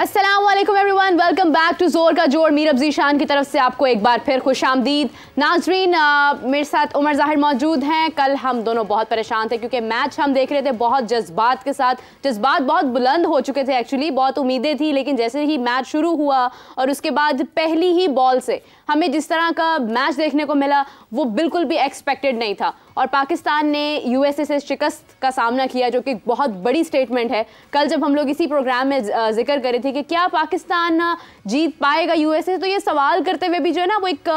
अस्सलाम वालेकुम everyone, welcome back to जोर का जोर। मीर अब्जीशान की तरफ से आपको एक बार फिर खुशामदीद। नाजरीन, मेरे साथ उमर ज़ाहिर मौजूद हैं। कल हम दोनों बहुत परेशान थे क्योंकि मैच हम देख रहे थे बहुत जज्बात के साथ। जज्बात बहुत बुलंद हो चुके थे, एक्चुअली बहुत उम्मीदें थी, लेकिन जैसे ही मैच शुरू हुआ और उसके बाद पहली ही बॉल से हमें जिस तरह का मैच देखने को मिला वो बिल्कुल भी एक्सपेक्टेड नहीं था। और पाकिस्तान ने यूएसए से शिकस्त का सामना किया, जो कि बहुत बड़ी स्टेटमेंट है। कल जब हम लोग इसी प्रोग्राम में जिक्र कर रहे थे कि क्या पाकिस्तान जीत पाएगा यूएसए, तो ये सवाल करते हुए भी जो है ना वो एक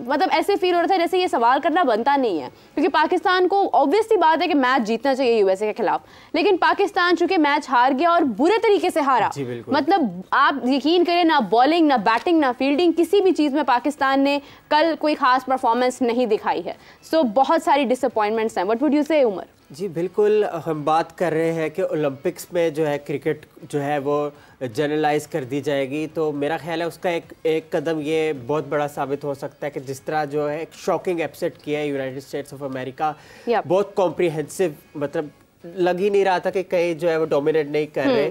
मतलब ऐसे फील हो रहा था जैसे ये सवाल करना बनता नहीं है, क्योंकि पाकिस्तान को ऑब्वियसली बात है कि मैच जीतना चाहिए यूएसए के खिलाफ। लेकिन पाकिस्तान चूंकि मैच हार गया और बुरे तरीके से हारा, मतलब आप यकीन करें ना बॉलिंग ना बैटिंग ना फील्डिंग किसी भी चीज़ में पाकिस्तान ने कल कोई खास परफॉर्मेंस नहीं दिखाई है। सो बहुत सारी डिसअपॉइंटमेंट्स हैं। व्हाट वुड यू से उमर? जी बिल्कुल, हम बात कर रहे हैं कि ओलंपिक्स में जो है क्रिकेट जो है वो जनरलाइज कर दी जाएगी, तो मेरा ख्याल है उसका एक कदम ये बहुत बड़ा साबित हो सकता है कि जिस तरह जो है एक शॉकिंग अपसेट किया है यूनाइटेड स्टेट्स ऑफ अमेरिका, बहुत कॉम्प्रिहेंसिव, मतलब लग ही नहीं रहा था कि कहीं जो है वो डोमिनेट नहीं कर रहे।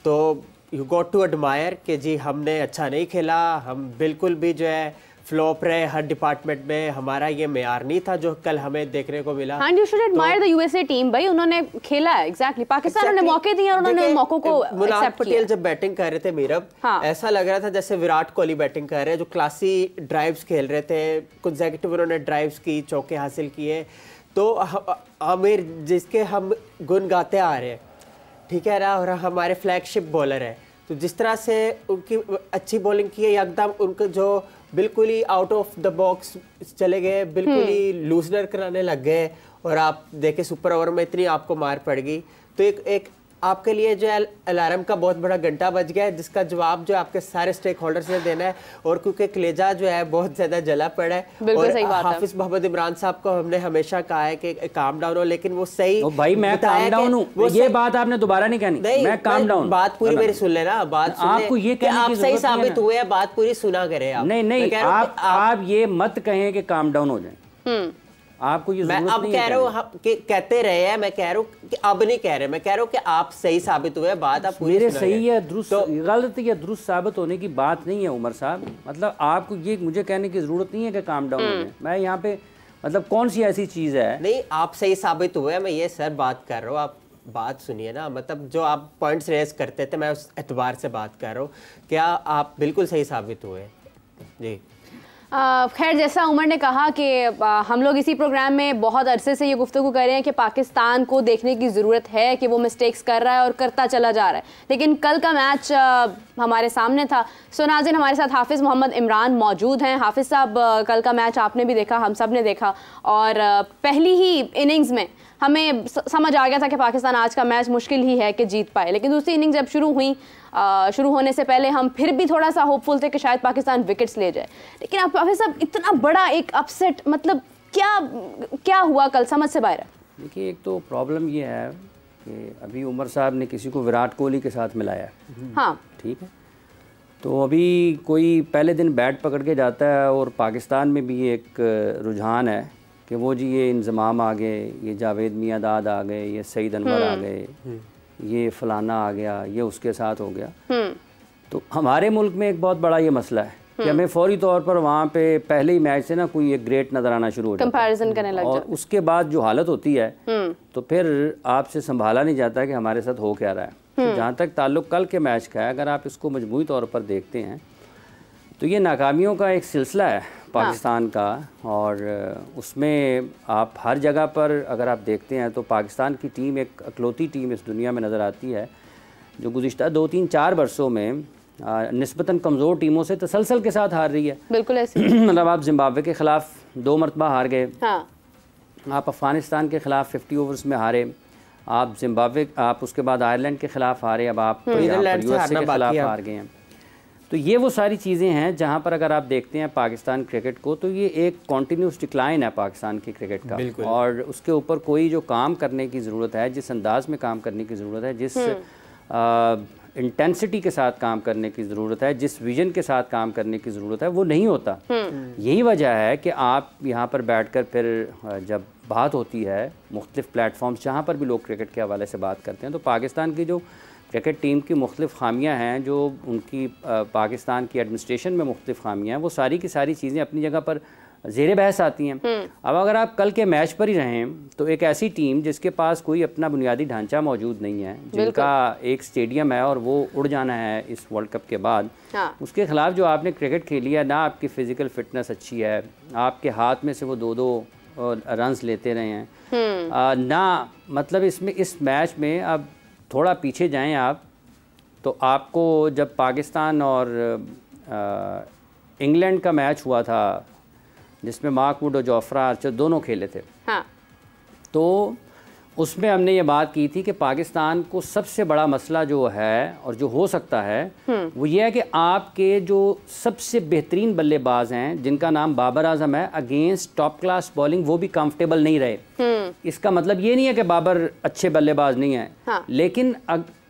तो यू गॉट टू एडमायर कि जी हमने अच्छा नहीं खेला, हम बिल्कुल भी जो है फ्लॉप रहे हर डिपार्टमेंट में, हमारा ये मेयार नहीं था जो कल हमें देखने को मिला। And you should admire the USA team, भाई उन्होंने खेला है एग्जैक्टली। पाकिस्तान ने मौके दिए और उन्होंने मौकों को एक्सेप्ट किया। पटेल जब बैटिंग कर रहे थे मीरब, ऐसा लग रहा था जैसे विराट कोहली बैटिंग कर रहे हैं, जो क्लासी ड्राइव्स खेल रहे थे, कंसेक्यूटिव उन्होंने ड्राइव्स की, चौके हासिल किए। तो आमिर जिसके हम गुन गाते आ रहे हैं, ठीक है ना, और हमारे फ्लैगशिप बॉलर है, तो जिस तरह से उनकी अच्छी बॉलिंग की है, एकदम उनको जो बिल्कुल ही आउट ऑफ द बॉक्स चले गए, बिल्कुल ही लूजनर कराने लग गए, और आप देखें सुपर ओवर में इतनी आपको मार पड़ गई। तो एक आपके लिए जो है अलार्म का बहुत बड़ा घंटा बज गया है, जिसका जवाब जो आपके सारे स्टेक होल्डर्स ने देना है। और क्योंकि कलेजा जो है बहुत ज्यादा जला पड़ा है, और हाफिज मोहम्मद इमरान साहब को हमने हमेशा कहा है कि काम डाउन हो, लेकिन वो सही भाई मैं काम डाउन हूँ, ये बात आपने दोबारा नहीं कहनी। मैं काम डाउन, बात पूरी मेरी सुन लेना, बात आपको ये कहने आप सही साबित हुए हैं, बात पूरी सुना करें आप। नहीं, आप ये मत कहें कि काम डाउन हो जाए। आपको ये मैं अब कह रहा हूँ कि कहते रहे हैं, मैं कह रहा हूँ कि अब नहीं कह रहे, मैं कह रहा हूँ कि आप सही साबित हुए, बात आप पूरी मेरे सही है दुरुस्त, तो गलत या दुरुस्त साबित होने की बात नहीं है उमर साहब। मतलब आपको ये मुझे कहने की जरूरत नहीं है कि काम डाउन हो जाए। मैं यहाँ पे मतलब कौन सी ऐसी चीज़ है? नहीं, आप सही साबित हुए, मैं ये सर बात कर रहा हूँ, आप बात सुनिए ना। मतलब जो आप पॉइंट्स रेज करते थे, मैं उस एतबार से बात कर रहा हूँ, क्या आप बिल्कुल सही साबित हुए जी। खैर, जैसा उमर ने कहा कि हम लोग इसी प्रोग्राम में बहुत अरसे से ये गुफ्तगू कर रहे हैं कि पाकिस्तान को देखने की ज़रूरत है कि वो मिस्टेक्स कर रहा है और करता चला जा रहा है, लेकिन कल का मैच हमारे सामने था। सो नाज़रीन, हमारे साथ हाफिज़ मोहम्मद इमरान मौजूद हैं। हाफिज़ साहब, कल का मैच आपने भी देखा, हम सब ने देखा, और पहली ही इनिंग्स में हमें समझ आ गया था कि पाकिस्तान आज का मैच मुश्किल ही है कि जीत पाए। लेकिन दूसरी इनिंग जब शुरू होने से पहले हम फिर भी थोड़ा सा होपफुल थे कि शायद पाकिस्तान विकेट्स ले जाए। लेकिन आप हाफिज़ साहब, इतना बड़ा एक अपसेट, मतलब क्या हुआ कल, समझ से बाहर है। देखिए, एक तो प्रॉब्लम ये है कि अभी उमर साहब ने किसी को विराट कोहली के साथ मिलाया है। हाँ, ठीक है, तो अभी कोई पहले दिन बैट पकड़ के जाता है, और पाकिस्तान में भी एक रुझान है कि वो जी ये इंजमाम आ गए, ये जावेद मियांदाद आ गए, ये सईद अनवर आ गए, ये फलाना आ गया, ये उसके साथ हो गया। तो हमारे मुल्क में एक बहुत बड़ा ये मसला है कि हमें फौरी तौर पर वहाँ पे पहले ही मैच से ना कोई एक ग्रेट नज़र आना शुरू हो जाता है, कंपैरिजन करने लग और उसके बाद जो हालत होती है तो फिर आपसे संभाला नहीं जाता कि हमारे साथ हो क्या रहा है। तो जहाँ तक ताल्लुक़ कल के मैच का है, अगर आप इसको मजमूई तौर पर देखते हैं तो ये नाकामियों का एक सिलसिला है पाकिस्तान का, और उसमें आप हर जगह पर अगर आप देखते हैं तो पाकिस्तान की टीम एक अकलौती टीम इस दुनिया में नज़र आती है जो गुज़िश्ता 2-3-4 वर्षों में निस्बतन कमज़ोर टीमों से तसलसल के साथ हार रही है। बिल्कुल ऐसे मतलब आप जिम्बाब्वे के ख़िलाफ़ 2 मरतबा हार गए, हाँ। आप अफ़गानिस्तान के ख़िलाफ़ 50 ओवर्स में हारे, आप जिम्बाब्वे, आप उसके बाद आयरलैंड के ख़िलाफ़ हारे, अब आप यूएसए के ख़िलाफ़ हार गए हैं। तो ये वो सारी चीज़ें हैं जहाँ पर अगर आप देखते हैं पाकिस्तान क्रिकेट को, तो ये एक कॉन्टीन्यूस डिक्लाइन है पाकिस्तान की क्रिकेट का, और उसके ऊपर कोई जो काम करने की ज़रूरत है, जिस अंदाज में काम करने की ज़रूरत है, जिस इंटेंसिटी के साथ काम करने की ज़रूरत है, जिस विजन के साथ काम करने की ज़रूरत है, वो नहीं होता। यही वजह है कि आप यहाँ पर बैठकर फिर जब बात होती है मुख्तलिफ़ प्लेटफॉर्म्स जहाँ पर भी लोग क्रिकेट के हवाले से बात करते हैं, तो पाकिस्तान की जो क्रिकेट टीम की मुख्तलिफ़ खामियाँ हैं, जो उनकी पाकिस्तान की एडमिनिस्ट्रेशन में मुख्तलिफ़ खामियाँ हैं, वो सारी की सारी चीज़ें अपनी जगह पर ज़ेरे बहस आती हैं। अब अगर आप कल के मैच पर ही रहें तो एक ऐसी टीम जिसके पास कोई अपना बुनियादी ढांचा मौजूद नहीं है, जिनका एक स्टेडियम है और वो उड़ जाना है इस वर्ल्ड कप के बाद, उसके ख़िलाफ़ जो आपने क्रिकेट खेली है, ना आपकी फ़िज़िकल फ़िटनेस अच्छी है, आपके हाथ में से वो 2-2 रन्स लेते रहे हैं, ना मतलब इसमें इस मैच में अब थोड़ा पीछे जाएं आप तो आपको जब पाकिस्तान और इंग्लैंड का मैच हुआ था जिसमें मार्क वुड और जोफ्रा आर्चर दोनों खेले थे, तो उसमें हमने ये बात की थी कि पाकिस्तान को सबसे बड़ा मसला जो है और जो हो सकता है वो ये है कि आपके जो सबसे बेहतरीन बल्लेबाज हैं जिनका नाम बाबर आजम है, अगेंस्ट टॉप क्लास बॉलिंग वो भी कंफर्टेबल नहीं रहे। इसका मतलब ये नहीं है कि बाबर अच्छे बल्लेबाज नहीं है, लेकिन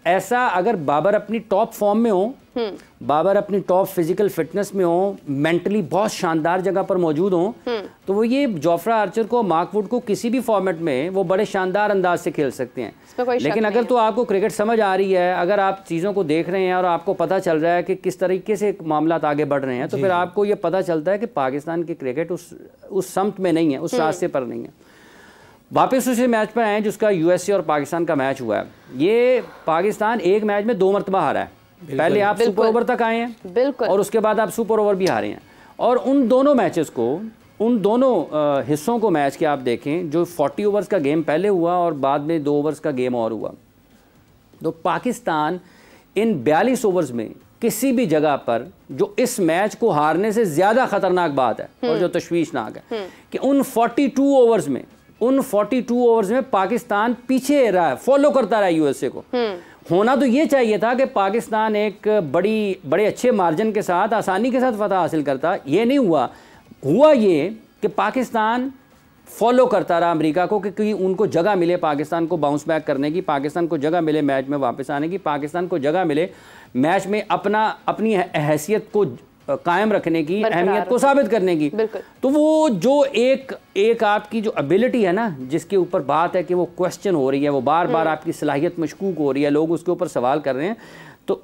ऐसा अगर बाबर अपनी टॉप फॉर्म में हो, बाबर अपनी टॉप फिजिकल फिटनेस में हो, मेंटली बहुत शानदार जगह पर मौजूद हो, तो वो ये जोफ्रा आर्चर को, मार्क वुड को किसी भी फॉर्मेट में वो बड़े शानदार अंदाज से खेल सकते हैं। लेकिन अगर तो आपको क्रिकेट समझ आ रही है, अगर आप चीज़ों को देख रहे हैं और आपको पता चल रहा है कि किस तरीके से मामला आगे बढ़ रहे हैं, तो फिर आपको ये पता चलता है कि पाकिस्तान की क्रिकेट उस समत में नहीं है, उस रास्ते पर नहीं है। वापस उसी मैच पर आए जिसका यूएसए और पाकिस्तान का मैच हुआ है। ये पाकिस्तान एक मैच में 2 मरतबा हारा है। पहले आप सुपर ओवर तक आए हैं और उसके बाद आप सुपर ओवर भी हारे हैं, और उन दोनों मैचेस को, उन दोनों हिस्सों को मैच के आप देखें, जो 40 ओवर्स का गेम पहले हुआ और बाद में 2 ओवर्स का गेम और हुआ, तो पाकिस्तान इन 42 ओवर्स में किसी भी जगह पर, जो इस मैच को हारने से ज़्यादा ख़तरनाक बात है और जो तशवीशनाक है कि उन 42 ओवर्स में पाकिस्तान पीछे रहा है, फॉलो करता रहा यूएसए को। होना तो ये चाहिए था कि पाकिस्तान एक बड़े अच्छे मार्जिन के साथ, आसानी के साथ फतह हासिल करता। ये नहीं हुआ ये कि पाकिस्तान फॉलो करता रहा अमेरिका को, कि उनको जगह मिले पाकिस्तान को बाउंस बैक करने की, पाकिस्तान को जगह मिले मैच में वापस आने की, पाकिस्तान को जगह मिले मैच में अपनी हैसियत को कायम रखने की, अहमियत को साबित करने की। तो वो जो एक आपकी जो एबिलिटी है ना, जिसके ऊपर बात है कि वो क्वेश्चन हो रही है, वो बार बार आपकी सलाहियत मशकूक हो रही है, लोग उसके ऊपर सवाल कर रहे हैं, तो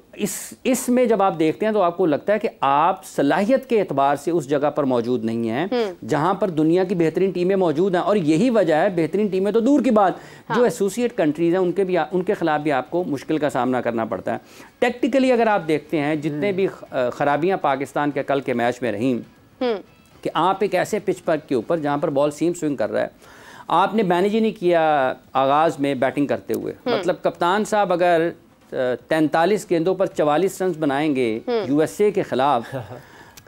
इसमें जब आप देखते हैं तो आपको लगता है कि आप सलाहियत के एतबार से उस जगह पर मौजूद नहीं हैं जहां पर दुनिया की बेहतरीन टीमें मौजूद हैं। और यही वजह है, बेहतरीन टीमें तो दूर की बात, जो एसोसिएट कंट्रीज़ हैं उनके खिलाफ भी आपको मुश्किल का सामना करना पड़ता है। टेक्टिकली अगर आप देखते हैं जितने भी खराबियाँ पाकिस्तान के कल के मैच में रहीं, कि आप एक ऐसे पिच पर के ऊपर जहाँ पर बॉल सीम स्विंग कर रहा है, आपने मैनेज ही नहीं किया आगाज़ में बैटिंग करते हुए। मतलब कप्तान साहब अगर 43 गेंदों पर 44 रन बनाएंगे यूएसए के खिलाफ,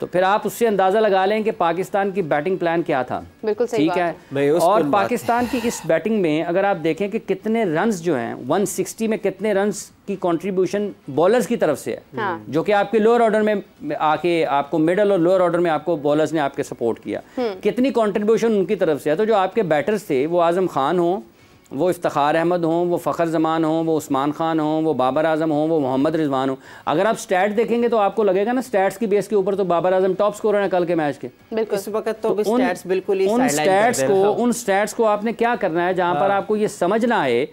तो फिर आप उससे अंदाज़ा लगा लें कि पाकिस्तान की बैटिंग प्लान क्या था। बिल्कुल सही ठीक है। और पाकिस्तान की इस बैटिंग में अगर आप देखें कि कितने रन्स जो हैं 160 में कितने रन्स की कंट्रीब्यूशन बॉलर्स की तरफ से है, जो कि आपके लोअर ऑर्डर में आके आपको मिडल और लोअर ऑर्डर में आपको बॉलर्स ने आपके सपोर्ट किया, कितनी कंट्रीब्यूशन उनकी तरफ से है। तो जो आपके बैटर्स थे, वो आजम खान हो, वो इफ्तिखार अहमद हों, वो फ़खर जमान हों, वो उस्मान खान हों, वो बाबर आजम हों, वो मोहम्मद रिजवान हों, अगर आप स्टैट देखेंगे तो आपको लगेगा ना स्टैट्स की बेस के ऊपर तो बाबर आजम टॉप स्कोरर है कल के मैच के। इस वक्त तो स्टैट्स बिल्कुल ही उन स्टैट्स को आपने क्या करना है जहां पर आपको ये समझना है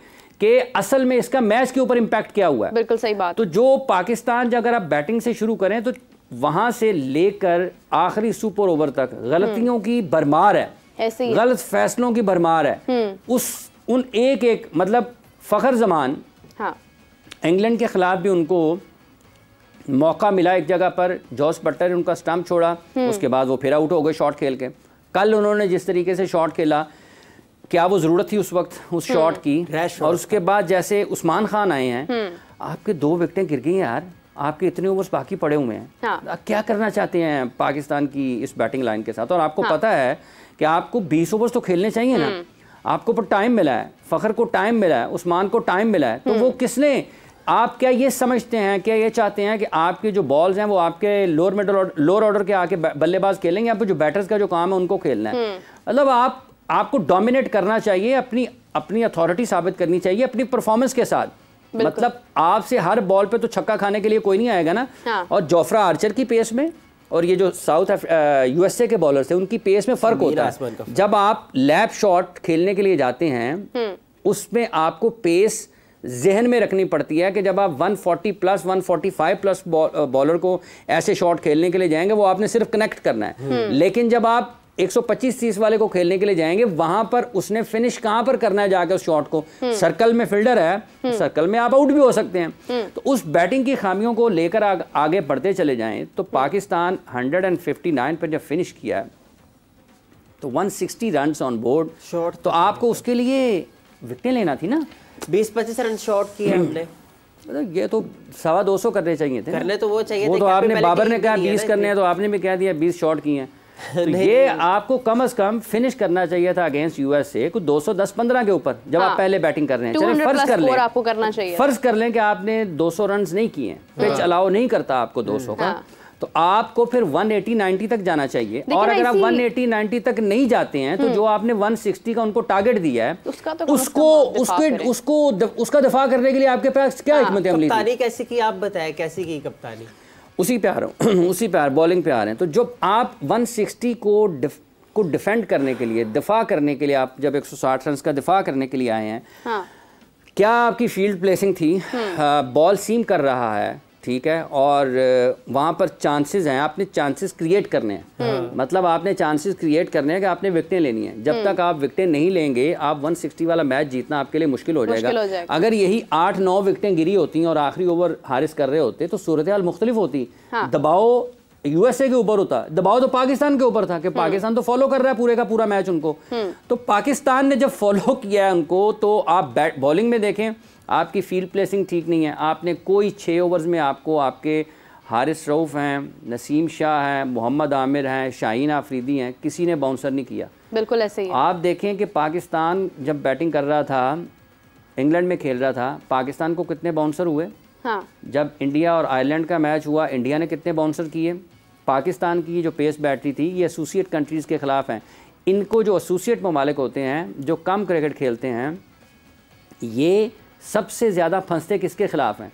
कि असल में इसका मैच के ऊपर इम्पैक्ट क्या हुआ है। बिल्कुल सही बात। तो जो पाकिस्तान, अगर आप बैटिंग से शुरू करें तो वहां से लेकर आखिरी सुपर ओवर तक गलतियों की भरमार है, गलत फैसलों की भरमार है। उन एक मतलब फ़खर जमान, इंग्लैंड के ख़िलाफ़ भी उनको मौका मिला एक जगह पर, जॉस बटलर ने उनका स्टंप छोड़ा, उसके बाद वो फिर आउट हो गए शॉट खेल के। कल उन्होंने जिस तरीके से शॉट खेला, क्या वो ज़रूरत थी उस वक्त उस शॉट की? और उसके बाद जैसे उस्मान खान आए हैं, आपके 2 विकेटें गिर गई हैं यार, आपके इतने ओवर्स बाकी पड़े हुए हैं, क्या करना चाहते हैं पाकिस्तान की इस बैटिंग लाइन के साथ? और आपको पता है कि आपको 20 ओवर्स तो खेलने चाहिए ना, आपको पर टाइम मिला है, फ़खर को टाइम मिला है, उस्मान को टाइम मिला है, तो वो किसने, आप क्या ये समझते हैं, क्या ये चाहते हैं कि आपके जो बॉल्स हैं वो आपके लोअर ऑर्डर के आके बल्लेबाज खेलेंगे, आपको जो बैटर्स का जो काम है उनको खेलना है? मतलब आपको डोमिनेट करना चाहिए, अपनी अथॉरिटी साबित करनी चाहिए अपनी परफॉर्मेंस के साथ। मतलब आपसे हर बॉल पे तो छक्का खाने के लिए कोई नहीं आएगा ना। और जोफ्रा आर्चर की पेस में और ये जो यूएसए के बॉलर्स थे उनकी पेस में फ़र्क होता है। जब आप लैप शॉट खेलने के लिए जाते हैं उसमें आपको पेस जहन में रखनी पड़ती है कि जब आप 140 प्लस 145 प्लस बॉलर को ऐसे शॉट खेलने के लिए जाएंगे वो आपने सिर्फ कनेक्ट करना है। लेकिन जब आप 125-30 वाले को खेलने के लिए जाएंगे वहां पर उसने फिनिश कहां पर करना है जाकर उस शॉट को। सर्कल में फील्डर है, सर्कल में आप आउट भी हो सकते हैं। तो उस बैटिंग की खामियों को लेकर आगे बढ़ते चले जाएं तो पाकिस्तान 159 पर जब फिनिश किया तो 160 रन ऑन बोर्ड शॉट, तो आपको उसके लिए विकेटें लेना थी ना। 20-25 रन शॉट किए हमने, ये तो 225 करने चाहिए थे। करने तो वो चाहिए वो थे, तो आपने बाबर ने कहा 20 करने हैं तो आपने भी कह दिया 20 शॉट किए हैं। तो ये आपको कम से कम फिनिश करना चाहिए था अगेंस्ट यूएसए कुछ 210-15 के ऊपर जब आप पहले बैटिंग कर रहे हैं। चलिए फर्ज कर लें आपको करना चाहिए, फर्ज कर लें कि आपने 200 रन नहीं किए, पिच अलाउ नहीं करता आपको 200 का, तो आपको फिर 180-90 तक जाना चाहिए। और अगर आप 180-90 तक नहीं जाते हैं तो जो आपने 160 का उनको टारगेट दिया है उसका दफा करने के लिए आपके पास क्या हिकमत अमली थी? कप्तानी कैसी की आप बताएं, कैसी की कप्तानी? उसी पे आ रहा हूँ, उसी पे आ बॉलिंग पे आ रहे हैं। तो जब आप 160 को डिफेंड करने के लिए, दफा करने के लिए, आप जब 160 रन का दफा करने के लिए आए हैं, क्या आपकी फील्ड प्लेसिंग थी? बॉल सीम कर रहा है, ठीक है, और वहाँ पर चांसेस हैं, आपने चांसेस क्रिएट करने हैं। मतलब आपने चांसेस क्रिएट करने हैं कि आपने विकेटें लेनी है। जब तक आप विकेटें नहीं लेंगे आप 160 वाला मैच जीतना आपके लिए मुश्किल हो जाएगा। अगर यही 8-9 विकेटें गिरी होती और आखिरी ओवर हारिस कर रहे होते तो सूरत हाल मुख्तलिफ होती। दबाव यूएसए के ऊपर होता, दबाव तो पाकिस्तान के ऊपर था कि पाकिस्तान तो फॉलो कर रहा है पूरे का पूरा मैच उनको। तो पाकिस्तान ने जब फॉलो किया है उनको, तो आप बॉलिंग में देखें आपकी फील्ड प्लेसिंग ठीक नहीं है। आपने कोई 6 ओवर्स में आपको आपके हारिस रऊफ़ हैं, नसीम शाह हैं, मोहम्मद आमिर हैं, शाहीन आफरीदी हैं, किसी ने बाउंसर नहीं किया। बिल्कुल ऐसे ही आप देखें कि पाकिस्तान जब बैटिंग कर रहा था, इंग्लैंड में खेल रहा था, पाकिस्तान को कितने बाउंसर हुए? जब इंडिया और आयरलैंड का मैच हुआ इंडिया ने कितने बाउंसर किए? पाकिस्तान की जो पेस बैटरी थी ये एसोसिएट कंट्रीज़ के ख़िलाफ़ हैं। इनको जो एसोसिएट ममालिक होते हैं जो कम क्रिकेट खेलते हैं, ये सबसे ज़्यादा फंसते किसके खिलाफ हैं?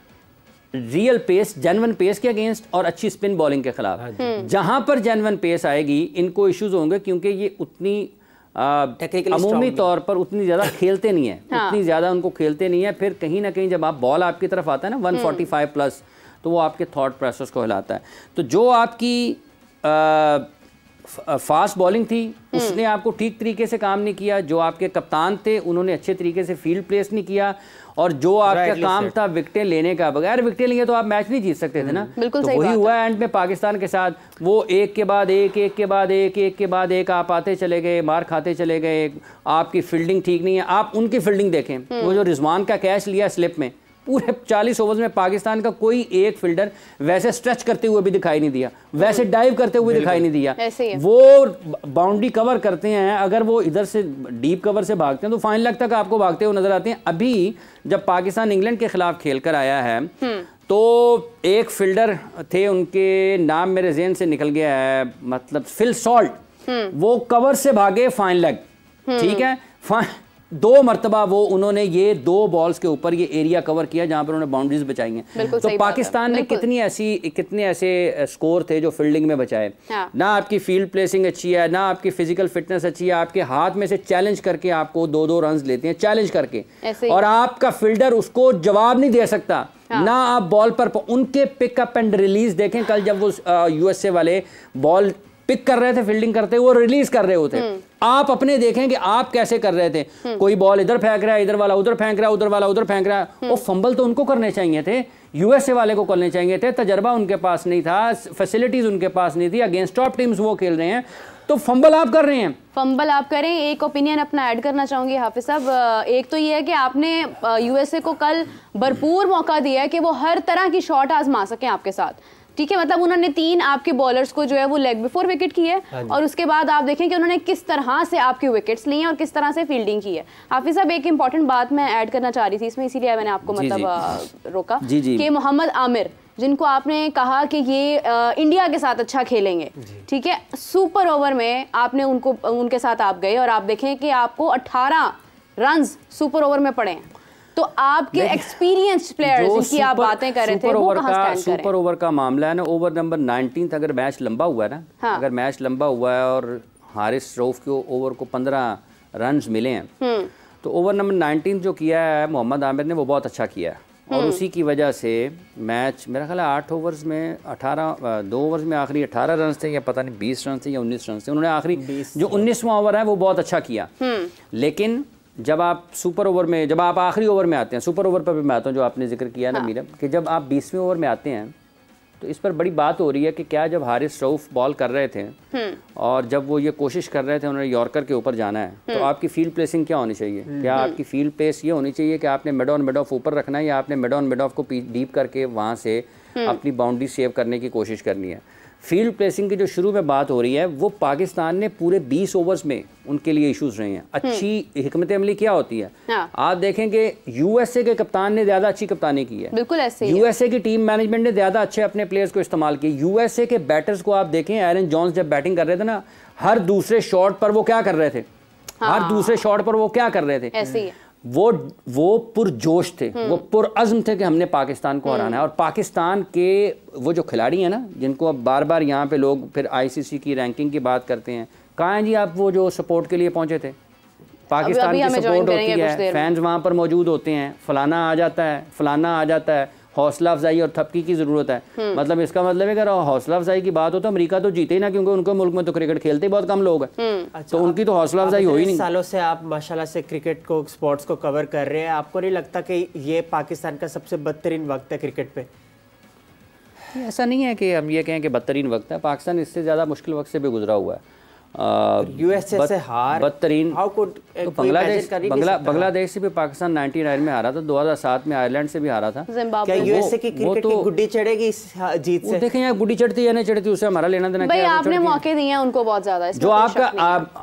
रियल पेस, जेन्युइन पेस के अगेंस्ट और अच्छी स्पिन बॉलिंग के खिलाफ। जहां पर जेन्युइन पेस आएगी इनको इश्यूज होंगे क्योंकि ये उतनी अमूमी तौर पर उतनी ज़्यादा खेलते नहीं है, उतनी ज़्यादा उनको खेलते नहीं है। फिर कहीं ना कहीं जब आप बॉल आपकी तरफ आता है ना 145 प्लस, तो वो आपके थॉट प्रोसेस को हिलाता है। तो जो आपकी फास्ट बॉलिंग थी उसने आपको ठीक तरीके से काम नहीं किया। जो आपके कप्तान थे उन्होंने अच्छे तरीके से फील्ड प्लेस नहीं किया। और जो आपका काम था विकेटें लेने का, बगैर विकेटें लिए तो आप मैच नहीं जीत सकते थे ना। बिल्कुल तो सही वही बात हुआ एंड में पाकिस्तान के साथ। वो एक के बाद एक, एक के बाद एक, एक के बाद एक आप आते चले गए, मार खाते चले गए। आपकी फील्डिंग ठीक नहीं है। आप उनकी फील्डिंग देखें, वो जो रिजवान का कैच लिया स्लिप में, पूरे 40 ओवर्स में पाकिस्तान का कोई एक फील्डर वैसे स्ट्रेच करते हुए भी दिखाई नहीं दिया, वैसे डाइव करते हुए दिखाई नहीं दिया। वो बाउंड्री कवर करते हैं, अगर वो इधर से डीप कवर से भागते हैं तो फाइनल तक आपको भागते हुए नजर आते हैं। अभी जब पाकिस्तान इंग्लैंड के खिलाफ खेल कर आया है तो एक फील्डर थे, उनके नाम मेरे ज़हन से निकल गया है, मतलब फिल सॉल्ट, वो कवर से भागे फाइन लेग, ठीक है, 2 मरतबा वो उन्होंने ये 2 बॉल्स के ऊपर ये एरिया कवर किया जहां पर उन्होंने बाउंड्रीज बचाई हैं। तो पाकिस्तान ने कितने ऐसे स्कोर थे जो फील्डिंग में बचाए। ना आपकी फील्ड प्लेसिंग अच्छी है, ना आपकी फिजिकल फिटनेस अच्छी है। आपके हाथ में से चैलेंज करके आपको 2-2 रन लेते हैं, चैलेंज करके, और आपका फील्डर उसको जवाब नहीं दे सकता। ना आप बॉल पर उनके पिकअप एंड रिलीज देखें। कल जब वो यूएसए वाले बॉल पिक कर रहे थे, फील्डिंग करते हुए, वो रिलीज कर रहे होते, आप अपने देखें कि आप कैसे कर रहे थे। कोई बॉल इधर फेंक रहा है, इधर वाला उधर फेंक रहा है, उधर वाला उधर फेंक रहा है। वो फंबल तो उनको करने चाहिए थे, यूएसए वाले को करने चाहिए थे। तजर्बा उनके पास नहीं था, फैसिलिटीज उनके पास नहीं थी, अगेंस्ट टॉप टीम्स वो खेल रहे हैं, तो फंबल आप कर रहे हैं। फंबल आप करें। एक ओपिनियन अपना ऐड करना चाहूंगी हाफिज साहब। एक तो ये है कि आपने यूएसए को कल भरपूर मौका दिया है कि वो हर तरह की शॉट आजमा सकें आपके साथ, ठीक है। मतलब उन्होंने 3 आपके बॉलर्स को जो है वो लेग बिफोर विकेट किए, और उसके बाद आप देखें कि उन्होंने किस तरह से आपकी विकेट्स ली हैं और किस तरह से फील्डिंग की है। हाफिज साहब, एक इंपॉर्टेंट बात मैं ऐड करना चाह रही थी इसमें, इसीलिए मैंने आपको मतलब रोका कि मोहम्मद आमिर, जिनको आपने कहा कि ये इंडिया के साथ अच्छा खेलेंगे, ठीक है, सुपर ओवर में आपने उनके साथ आप गए और आप देखें कि आपको 18 रन सुपर ओवर में पड़े हैं। तो आपके एक्सपीरियंस्ड प्लेयर्स जिनकी आप बातें कर रहे थे, वो कहां स्टैंड करें? सुपर ओवर का मामला है ना, ओवर नंबर 19 अगर मैच लंबा हुआ है ना, अगर मैच लंबा हुआ है और हारिस रऊफ के ओवर को 15 रन मिले हैं, तो ओवर नंबर 19 जो किया है मोहम्मद आमिर ने वो बहुत अच्छा किया है, और उसी की वजह से मैच मेरा ख्याल है 8 ओवर्स में 2 ओवर्स में आखिरी 18 रन थे या पता नहीं 20 रन थे या 19 रन थे, उन्होंने आखिरी जो 19वां ओवर है वो बहुत अच्छा किया। लेकिन जब आप सुपर ओवर में, जब आप आखिरी ओवर में आते हैं, सुपर ओवर पर भी मैं आता हूँ जो आपने जिक्र किया ना मीरा, कि जब आप 20वें ओवर में आते हैं तो इस पर बड़ी बात हो रही है कि क्या जब हारिस रऊफ बॉल कर रहे थे और जब वो ये कोशिश कर रहे थे उन्होंने यॉर्कर के ऊपर जाना है, तो आपकी फील्ड प्लेसिंग क्या होनी चाहिए? क्या आपकी फील्ड प्लेस ये होनी चाहिए कि आपने मिड ऑन मिड ऑफ ऊपर रखना है, या आपने मिड ऑन मिड ऑफ को डीप करके वहाँ से अपनी बाउंड्री सेव करने की कोशिश करनी है? फील्ड प्लेसिंग की जो शुरू में बात हो रही है वो पाकिस्तान ने पूरे 20 ओवर्स में उनके लिए इश्यूज रहे हैं। अच्छी हिकमत अमली क्या होती है? आप देखेंगे यूएसए के कप्तान ने ज़्यादा अच्छी कप्तानी की है, बिल्कुल ऐसे यूएसए की टीम मैनेजमेंट ने ज़्यादा अच्छे अपने प्लेयर्स को इस्तेमाल किए। यूएसए के बैटर्स को आप देखें, एरन जॉन्स जब बैटिंग कर रहे थे ना, हर दूसरे शॉट पर वो क्या कर रहे थे? हर दूसरे शॉट पर वो क्या कर रहे थे? ऐसे ही वो पुरजोश थे, वो पुरअज़्म थे कि हमने पाकिस्तान को हराना है। और पाकिस्तान के वो जो खिलाड़ी हैं ना, जिनको अब बार बार यहाँ पे लोग फिर आईसीसी की रैंकिंग की बात करते हैं, कहाँ हैं जी आप वो जो सपोर्ट के लिए पहुँचे थे? पाकिस्तान की सपोर्ट होती है, फैंस वहाँ पर मौजूद होते हैं, फलाना आ जाता है, फलाना आ जाता है, हौसला अफजाई और थपकी की ज़रूरत है। मतलब इसका मतलब है अगर हौसला अफजाई की बात हो तो अमेरिका तो जीते ही ना, क्योंकि उनके मुल्क में तो क्रिकेट खेलते ही बहुत कम लोग हैं। तो उनकी तो हौसला अफजाई हो ही नहीं। सालों से आप माशाल्लाह से क्रिकेट को, स्पोर्ट्स को कवर कर रहे हैं, आपको नहीं लगता कि ये पाकिस्तान का सबसे बदतरीन वक्त है क्रिकेट पे? ऐसा नहीं है कि हम ये कहें कि बदतरीन वक्त है, पाकिस्तान इससे ज़्यादा मुश्किल वक्त से भी गुजरा हुआ है। यूएसए से हार, बदतरीन, तो बांग्लादेश से भी पाकिस्तान 99 में हारा था, 2007 में आयरलैंड से भी हारा था। क्या यूएसए की क्रिकेट की गुड्डी चढ़ेगी इस जीत से? देखें यार, गुड्डी चढ़ती या नहीं चढ़ती उससे हमारा लेना देना क्या है? आपने मौके दिए हैं उनको बहुत ज्यादा। जो आपका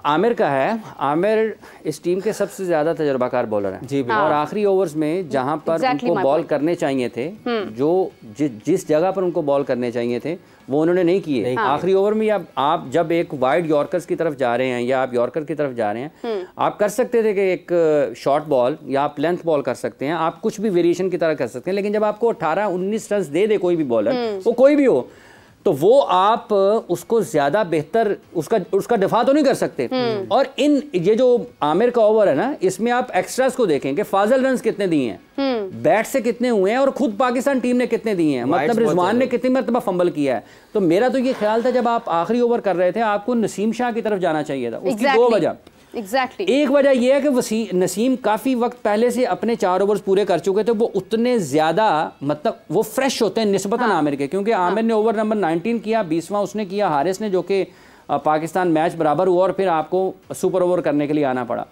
आमिर का है, आमिर इस टीम के सबसे ज्यादा तजुर्बाकार बॉलर है, और आखिरी ओवर्स में जहां पर उनको बॉल करने चाहिए थे, जो जिस जगह पर उनको बॉल करने चाहिए थे वो उन्होंने नहीं किए। आखिरी ओवर में आप जब एक वाइड यॉर्कर्स की तरफ जा रहे हैं या आप यॉर्कर की तरफ जा रहे हैं, आप कर सकते थे कि एक शॉर्ट बॉल या आप लेंथ बॉल कर सकते हैं, आप कुछ भी वेरिएशन की तरह कर सकते हैं। लेकिन जब आपको 18-19 रन दे दे कोई भी बॉलर, वो कोई भी हो, तो वो आप उसको ज्यादा बेहतर उसका दिफा तो नहीं कर सकते। और ये जो आमिर का ओवर है ना, इसमें आप एक्स्ट्रास को देखें कि फाजल रन कितने दिए हैं, बैट से कितने हुए हैं, और खुद पाकिस्तान टीम ने कितने दिए हैं, मतलब रिजवान ने कितनी मरतबा फंबल किया है। तो मेरा तो ये ख्याल था जब आप आखिरी ओवर कर रहे थे आपको नसीम शाह की तरफ जाना चाहिए था। उसकी दो वजह, एक वजह यह है कि नसीम काफ़ी वक्त पहले से अपने 4 ओवर्स पूरे कर चुके थे, वो उतने ज़्यादा मतलब वो फ्रेश होते हैं निस्बतन आमिर के, क्योंकि आमिर ने ओवर नंबर 19 किया, 20वां उसने किया हारिस ने, जो कि पाकिस्तान मैच बराबर हुआ और फिर आपको सुपर ओवर करने के लिए आना पड़ा।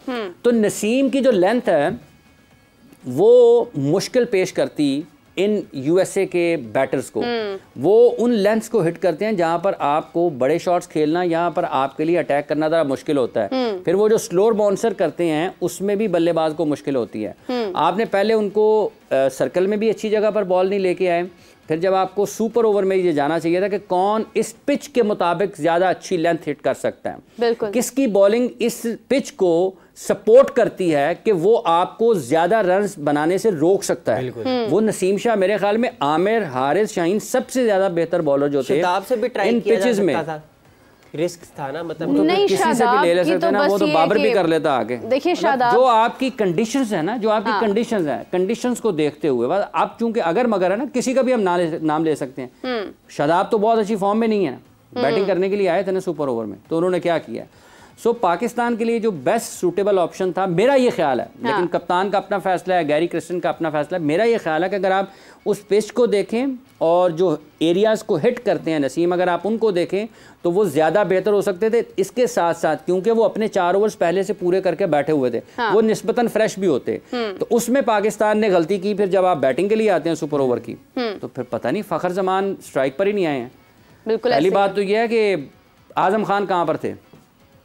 तो नसीम की जो लेंथ है वो मुश्किल पेश करती इन यूएसए के बैटर्स को। वो उन लेंथ्स को हिट करते हैं जहां पर आपको बड़े शॉट्स खेलना, यहाँ पर आपके लिए अटैक करना ज़रा मुश्किल होता है। फिर वो जो स्लोअर बाउंसर करते हैं उसमें भी बल्लेबाज को मुश्किल होती है। आपने पहले उनको सर्कल में भी अच्छी जगह पर बॉल नहीं लेके आए, फिर जब आपको सुपर ओवर में ये जाना चाहिए था कि कौन इस पिच के मुताबिक ज़्यादा अच्छी लेंथ हिट कर सकता है, किसकी बॉलिंग इस पिच को सपोर्ट करती है कि वो आपको ज्यादा रन्स बनाने से रोक सकता है। वो नसीम शाह मेरे ख्याल में आमिर, हारिस, शाहीन सबसे ज्यादा बेहतर बॉलर जो थे इन पिचेस में। रिस्क था ना, मतलब तो किसी से भी ले सकते ना, वो तो बाबर भी कर लेता आगे। देखिए शादाब, जो आपकी कंडीशंस है ना, जो आपकी कंडीशंस है, कंडीशंस को देखते हुए आप चूंकि अगर मगर है ना, किसी का भी हम नाम ले सकते हैं। शादाब तो बहुत अच्छी फॉर्म में नहीं है, बैटिंग करने के लिए आए थे ना सुपर ओवर में, तो उन्होंने क्या किया। सो पाकिस्तान के लिए जो बेस्ट सूटेबल ऑप्शन था, मेरा ये ख्याल है, लेकिन कप्तान का अपना फैसला है, गैरी क्रिस्टन का अपना फैसला है, मेरा ये ख्याल है कि अगर आप उस पिच को देखें और जो एरियाज़ को हिट करते हैं नसीम, अगर आप उनको देखें तो वो ज़्यादा बेहतर हो सकते थे। इसके साथ साथ क्योंकि वो अपने 4 ओवर्स पहले से पूरे करके बैठे हुए थे, वो निस्बतन फ्रेश भी होते, तो उसमें पाकिस्तान ने गलती की। फिर जब आप बैटिंग के लिए आते हैं सुपर ओवर की, तो फिर पता नहीं फ़खर जमान स्ट्राइक पर ही नहीं आए हैं। बिल्कुल, पहली बात तो यह है कि आज़म खान कहाँ पर थे।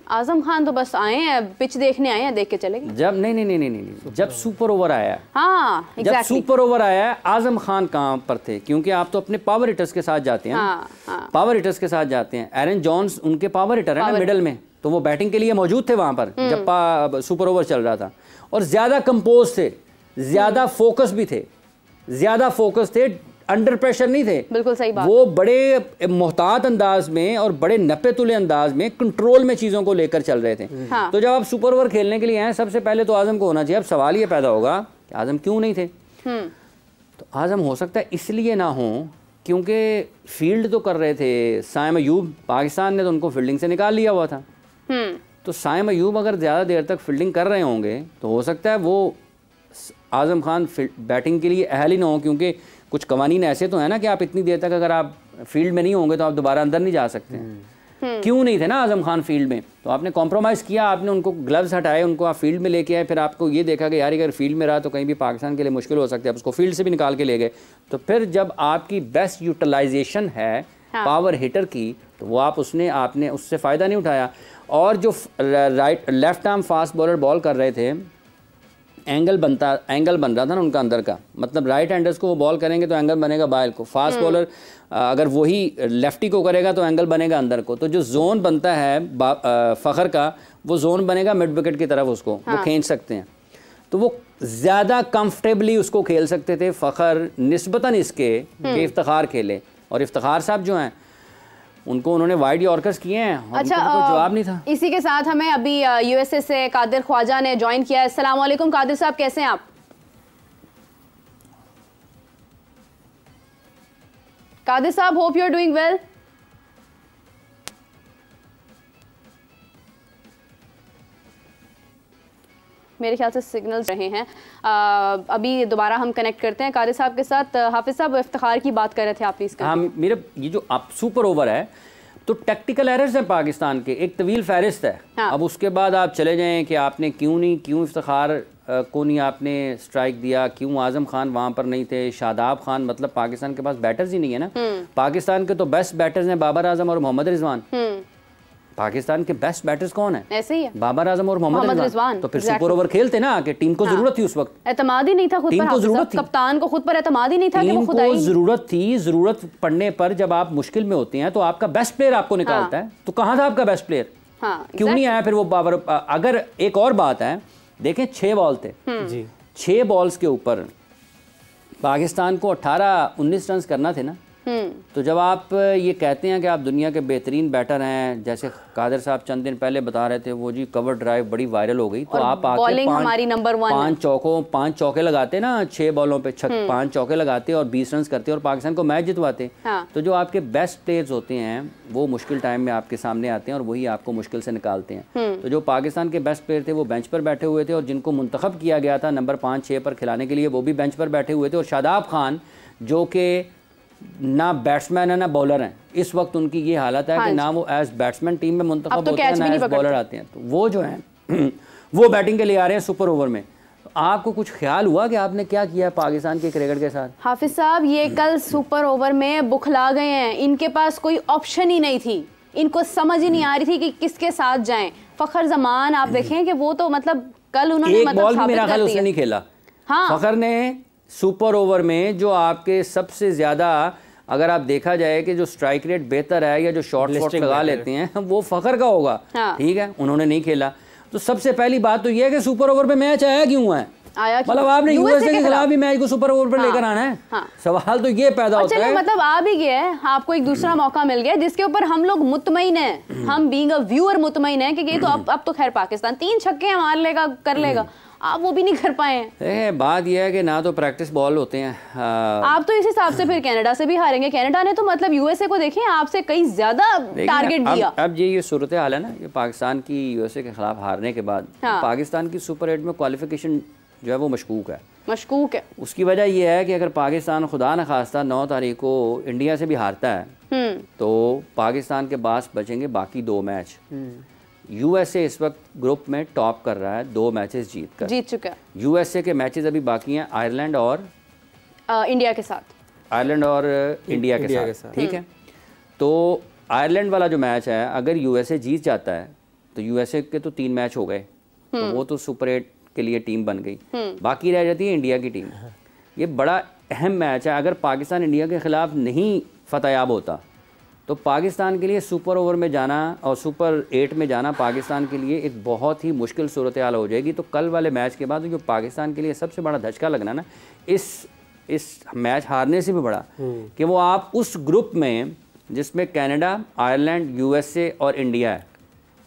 आजम खान तो बस आए हैं, पिच देखने आए हैं, देख के चले गए। जब नहीं, जब सुपर ओवर आया, हाँ, जब सुपर ओवर आया, आजम खान कहाँ पर थे, क्योंकि आप तो अपने पावर हिटर्स के साथ जाते हैं। पावर हिटर्स के साथ जाते हैं। एरन जॉन्स उनके पावर हिटर है ना मिडल में, तो वो बैटिंग के लिए मौजूद थे वहां पर जब सुपर ओवर चल रहा था, और ज्यादा कंपोज थे, ज्यादा फोकस भी थे, ज्यादा फोकस थे। अंडर प्रेशर नहीं थे, बिल्कुल सही बात, वो बड़े मोहतात अंदाज में और बड़े नपे तुले अंदाज में कंट्रोल में चीज़ों को लेकर चल रहे थे। हाँ। तो जब आप सुपर ओवर खेलने के लिए आए, सबसे पहले तो आजम को होना चाहिए। अब सवाल ये पैदा होगा कि आजम क्यों नहीं थे। तो आजम हो सकता है इसलिए ना हो क्योंकि फील्ड तो कर रहे थे साइम अयूब, पाकिस्तान ने तो उनको फील्डिंग से निकाल लिया हुआ था। तो साइम अयूब अगर ज़्यादा देर तक फील्डिंग कर रहे होंगे तो हो सकता है वो आज़म खान बैटिंग के लिए अहल ही ना हो, क्योंकि कुछ कवानीन ऐसे तो है ना कि आप इतनी देर तक अगर आप फील्ड में नहीं होंगे तो आप दोबारा अंदर नहीं जा सकते हैं। क्यों नहीं थे ना आज़म खान फील्ड में, तो आपने कॉम्प्रोमाइज़ किया, आपने उनको ग्लव्स हटाए, उनको आप फील्ड में लेके आए, फिर आपको ये देखा कि यार अगर फील्ड में रहा तो कहीं भी पाकिस्तान के लिए मुश्किल हो सकती है, आप उसको फील्ड से भी निकाल के ले गए। तो फिर जब आपकी बेस्ट यूटिलाइजेशन है पावर हिटर की, तो वो आपने उससे फ़ायदा नहीं उठाया। और जो left arm fast bowler ball कर रहे थे, एंगल बन रहा था ना उनका अंदर का, मतलब राइट हैंडर्स को वो बॉल करेंगे तो एंगल बनेगा बाहर को, फास्ट बॉलर अगर वही लेफ्टी को करेगा तो एंगल बनेगा अंदर को। तो जो जोन बनता है फ़खर का, वो जोन बनेगा मिड विकेट की तरफ, उसको वो खींच सकते हैं। तो वो ज़्यादा कंफर्टेबली उसको खेल सकते थे फ़खर निस्बतन इसके कि इफ्तिखार खेले। और इफ्तिखार साहब जो हैं उनको उन्होंने वाइड यॉर्कर्स किए हैं, अच्छा, कोई जवाब नहीं था। इसी के साथ हमें अभी यूएसए से कादिर ख्वाजा ने ज्वाइन किया है। अस्सलाम वालेकुम कादिर साहब, कैसे हैं आप? कादिर साहब, hope you are doing well. मेरे ख्याल से सिग्नल्स रहे हैं। अभी दोबारा हम कनेक्ट करते हैं कादिर साहब के साथ। हाफिज साहब, इफ्तिखार की बात कर रहे थे आप, प्लीज़। हाँ, मेरे ये जो आप सुपर ओवर है तो टैक्टिकल एरर्स हैं पाकिस्तान के, एक तवील फहरिस्त है। हाँ। अब उसके बाद आप चले जाएं कि आपने क्यों इफ्तिखार को नहीं आपने स्ट्राइक दिया, क्यों आजम खान वहाँ पर नहीं थे, शादाब खान, मतलब पाकिस्तान के पास बैटर्स ही नहीं है ना। पाकिस्तान के तो बेस्ट बैटर्स हैं बाबर आजम और मोहम्मद रिजवान। पाकिस्तान के बेस्ट बैटर्स कौन है? ऐसे ही है, बाबर आजम और मोहम्मद रिजवान। तो फिर सुपर ओवर खेलते ना कि टीम को जरूरत थी उस वक्त, एतमाद ही नहीं था खुद पर, टीम को जरूरत थी, कप्तान को खुद पर एतमाद ही नहीं था कि वो खुद आई। जरूरत थी, जरूरत पड़ने पर जब आप मुश्किल में होते हैं तो आपका बेस्ट प्लेयर आपको निकालता है। तो कहाँ था आपका बेस्ट प्लेयर? क्यों नहीं आया फिर वो बाबर? अगर एक और बात है, देखें 6 बॉल थे, 6 बॉल्स के ऊपर पाकिस्तान को 18-19 रन करना थे ना। तो जब आप ये कहते हैं कि आप दुनिया के बेहतरीन बैटर हैं, जैसे कादिर साहब चंद दिन पहले बता रहे थे, वो जी कवर ड्राइव बड़ी वायरल हो गई, तो आप आके हमारी नंबर 1 5 चौके लगाते ना, 6 बॉलों पे 5 चौके लगाते और 20 रन करते और पाकिस्तान को मैच जितवाते। हाँ। तो जो आपके बेस्ट प्लेयर्स होते हैं वो मुश्किल टाइम में आपके सामने आते हैं और वही आपको मुश्किल से निकालते हैं। तो जो पाकिस्तान के बेस्ट प्लेयर थे वो बेंच पर बैठे हुए थे, और जिनको मुंतखब किया गया था नंबर 5-6 पर खिलाने के लिए, वो भी बेंच पर बैठे हुए थे। और शादाब खान जो कि ना बैट्समैन है ना बॉलर हैं, इस वक्त उनकी ये हालत है कि ना वो एज बैट्समैन टीम में मुंतखब होते हैं ना एज बॉलर आते हैं। तो वो जो हैं वो बैटिंग के लिए आ रहे हैं सुपर ओवर में। तो आपको कुछ ख्याल हुआ कि आपने क्या किया पाकिस्तान के क्रिकेट के साथ? हाफिज साहब, ये कल सुपर ओवर में बुखला गए हैं, इनके पास कोई ऑप्शन ही नहीं थी, इनको समझ ही नहीं आ रही थी कि किसके साथ जाएं। फखर जमान आप देखें कि वो तो मतलब कल उन्होंने एक बॉल भी मेरा ख्याल उसने नहीं खेला। हाँ, फखर ने सुपर ओवर में जो आपके सबसे ज़्यादा, अगर आप देखा जाए कि जो स्ट्राइक रेट बेहतर है या जो शॉर्ट लगा लेते हैं वो फखर का होगा। हाँ। ठीक है, उन्होंने नहीं खेला। तो सबसे पहली बात तो ये है कि सुपर ओवर पे मैच आया क्यों है, मतलब आपने यूएसए के खिलाफ भी मैच को सुपर ओवर पर लेकर आना है। हाँ। सवाल तो ये पैदा होता है, मतलब आ भी गया है, आपको एक दूसरा मौका मिल गया जिसके ऊपर हम लोग मुतमईन हैं, हम बीइंग अ व्यूअर मुतमईन हैं कि ये तो अब तो खैर पाकिस्तान 3 छक्के मार लेगा, कर लेगा, आप वो भी नहीं कर पाए हैं। बात यह है कि ना तो प्रैक्टिस बॉल होते हैं। आप तो इस हिसाब से फिर कनाडा से भी हारेंगे। कनाडा ने तो मतलब यूएसए को देखें आपसे कई ज्यादा टारगेट दिया। अब ये सूरत हाल है ना, ये पाकिस्तान की यूएसए के खिलाफ हारने के बाद पाकिस्तान की सुपर 8 में क्वालिफिकेशन जो है वो मशकूक है। उसकी वजह यह है कि अगर पाकिस्तान खुदा न खास्ता 9 तारीख को इंडिया से भी हारता है तो पाकिस्तान के पास बचेंगे बाकी 2 मैच। यूएसए इस वक्त ग्रुप में टॉप कर रहा है, 2 मैचेस जीत चुका है। यूएसए के मैचेस अभी बाकी हैं आयरलैंड और इंडिया के साथ, आयरलैंड और इंडिया के साथ। ठीक है, तो आयरलैंड वाला जो मैच है अगर यूएसए जीत जाता है तो यूएसए के तो 3 मैच हो गए, तो वो तो सुपर 8 के लिए टीम बन गई, बाकी रह जाती है इंडिया की टीम। ये बड़ा अहम मैच है, अगर पाकिस्तान इंडिया के खिलाफ नहीं फतेहयाब होता तो पाकिस्तान के लिए सुपर ओवर में जाना और सुपर 8 में जाना पाकिस्तान के लिए एक बहुत ही मुश्किल सूरत हाल हो जाएगी। तो कल वाले मैच के बाद जो पाकिस्तान के लिए सबसे बड़ा धचका लगना ना, इस इस मैच हारने से भी बड़ा कि वो आप उस ग्रुप में जिसमें कनाडा, आयरलैंड, यूएसए और इंडिया है,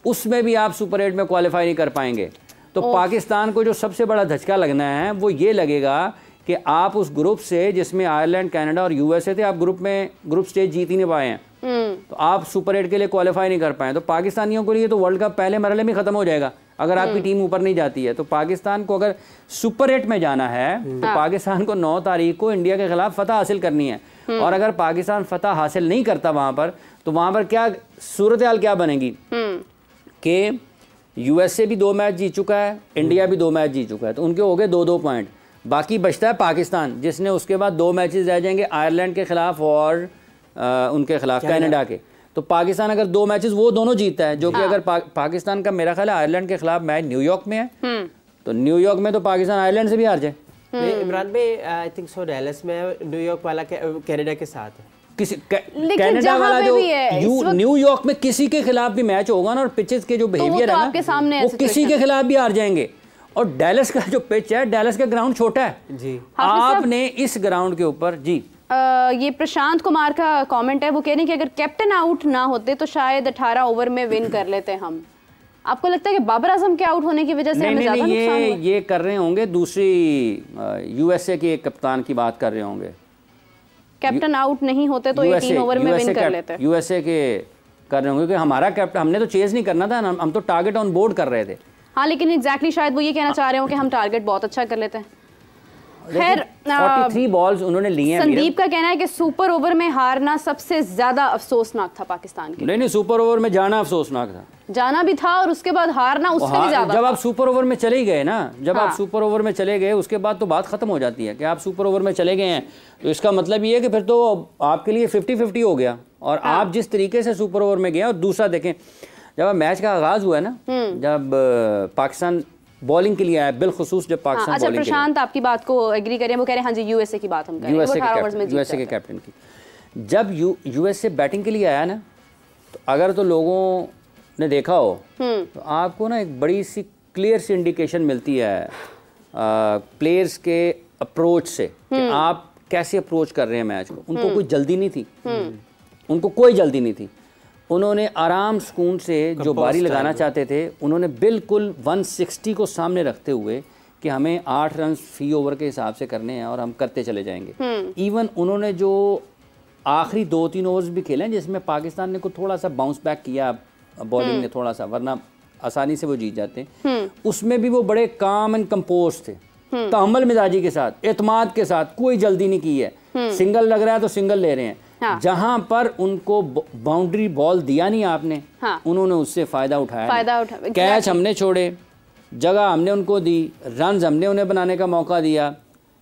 उसमें भी आप सुपर 8 में क्वालिफाई नहीं कर पाएंगे। तो पाकिस्तान को जो सबसे बड़ा धचका लगना है वो ये लगेगा कि आप उस ग्रुप से जिसमें आयरलैंड, कनाडा और यूएसए थे, आप ग्रुप स्टेज जीत ही नहीं पाए हैं, तो आप सुपर 8 के लिए क्वालिफाई नहीं कर पाए। तो पाकिस्तानियों के लिए तो वर्ल्ड कप पहले मरहले में ख़त्म हो जाएगा अगर आपकी टीम ऊपर नहीं जाती है। तो पाकिस्तान को अगर सुपर 8 में जाना है तो पाकिस्तान को 9 तारीख को इंडिया के खिलाफ फतह हासिल करनी है। और अगर पाकिस्तान फतह हासिल नहीं करता वहाँ पर, तो वहाँ पर क्या सूरत हाल क्या बनेगी कि यूएसए भी 2 मैच जीत चुका है, इंडिया भी 2 मैच जीत चुका है, तो उनके हो गए 2-2 पॉइंट। बाकी बचता है पाकिस्तान, जिसने उसके बाद 2 मैचेस रह जाएंगे आयरलैंड के खिलाफ और उनके खिलाफ कनाडा के। तो पाकिस्तान अगर 2 मैचेस वो दोनों जीतता है, जो कि अगर पाकिस्तान का मेरा ख्याल है आयरलैंड के खिलाफ मैच न्यूयॉर्क में है, तो न्यूयॉर्क में तो पाकिस्तान आयरलैंड से भी हार जाए। इमरान भाई आई थिंक सो डैलस में, न्यूयॉर्क वाला कनाडा के साथ है, किसी कनाडा वाला जो न्यूयॉर्क में किसी के खिलाफ भी मैच होगा ना, और पिचेस के जो बिहेवियर है ना, वो किसी के खिलाफ भी हार जाएंगे। और डैलस का जो पिच है, डैलस का ग्राउंड छोटा है जी, आपने इस ग्राउंड के ऊपर जी। ये प्रशांत कुमार का कमेंट है, वो कह रहे हैं कि अगर कैप्टन आउट ना होते तो शायद 18 ओवर में विन कर लेते हम। आपको लगता है कि बाबर आजम के आउट होने की वजह से हमें ज्यादा नुकसान हुआ? ये कर रहे होंगे दूसरी यूएसए के कप्तान की बात कर रहे होंगे। कैप्टन आउट नहीं होते तो 18 ओवर में विन कर लेते। यूएसए के कर रहे होंगे कि हमारा कैप्टन, हमने तो चेज नहीं करना था, हम तो टारगेट ऑन बोर्ड कर रहे थे। हाँ, लेकिन एग्जैक्टली शायद वो ये कहना चाह रहे हो कि हम टारगेट बहुत अच्छा कर लेते हैं। खैर 43 बॉल्स उन्होंने लिए हैं। संदीप का कहना है कि सुपर ओवर में हारना सबसे ज्यादा अफसोसनाक था पाकिस्तान के। नहीं, सुपर ओवर में जाना अफसोसनाक था, जाना भी था और उसके बाद हारना उससे भी ज्यादा। जब आप सुपर ओवर में चले गए ना, जब आप सुपर ओवर में चले गए, उसके बाद तो बात खत्म हो जाती है कि आप सुपर ओवर में चले गए हैं, तो इसका मतलब ये है कि फिर तो आपके लिए 50-50 हो गया। और आप जिस तरीके से सुपर ओवर में गए, और दूसरा देखें, जब मैच का आगाज हुआ है ना, जब पाकिस्तान बॉलिंग के लिए आया, बिलखुसूस जब पाकिस्तान अच्छा, प्रशांत आपकी बात को एग्री करें, वो कह रहे हैं हाँ जी यूएसए की बात हम कर रहे हैं, यूएसए के कैप्टन की। जब यूएसए बैटिंग के लिए आया ना, तो अगर तो लोगों ने देखा हो तो आपको ना एक बड़ी सी क्लियर सी इंडिकेशन मिलती है प्लेयर्स के अप्रोच से कि आप कैसे अप्रोच कर रहे हैं मैच को। उनको कोई जल्दी नहीं थी, उनको कोई जल्दी नहीं थी। उन्होंने आराम सुकून से जो बारी लगाना चाहते थे, उन्होंने बिल्कुल 160 को सामने रखते हुए कि हमें 8 रन फी ओवर के हिसाब से करने हैं और हम करते चले जाएंगे। इवन उन्होंने जो आखिरी 2-3 ओवर्स भी खेले जिसमें पाकिस्तान ने को थोड़ा सा बाउंस बैक किया बॉलिंग ने थोड़ा सा, वरना आसानी से वो जीत जाते, उसमें भी वो बड़े काम एंड कंपोज थे, तहम्मुल मिजाजी के साथ, एतमाद के साथ, कोई जल्दी नहीं की है। सिंगल लग रहा है तो सिंगल ले रहे हैं। हाँ। जहां पर उनको बाउंड्री बॉल दिया नहीं आपने, हाँ। उन्होंने उससे फायदा उठाया। कैच हमने छोड़े, जगह हमने उनको दी, रन्स हमने उन्हें बनाने का मौका दिया,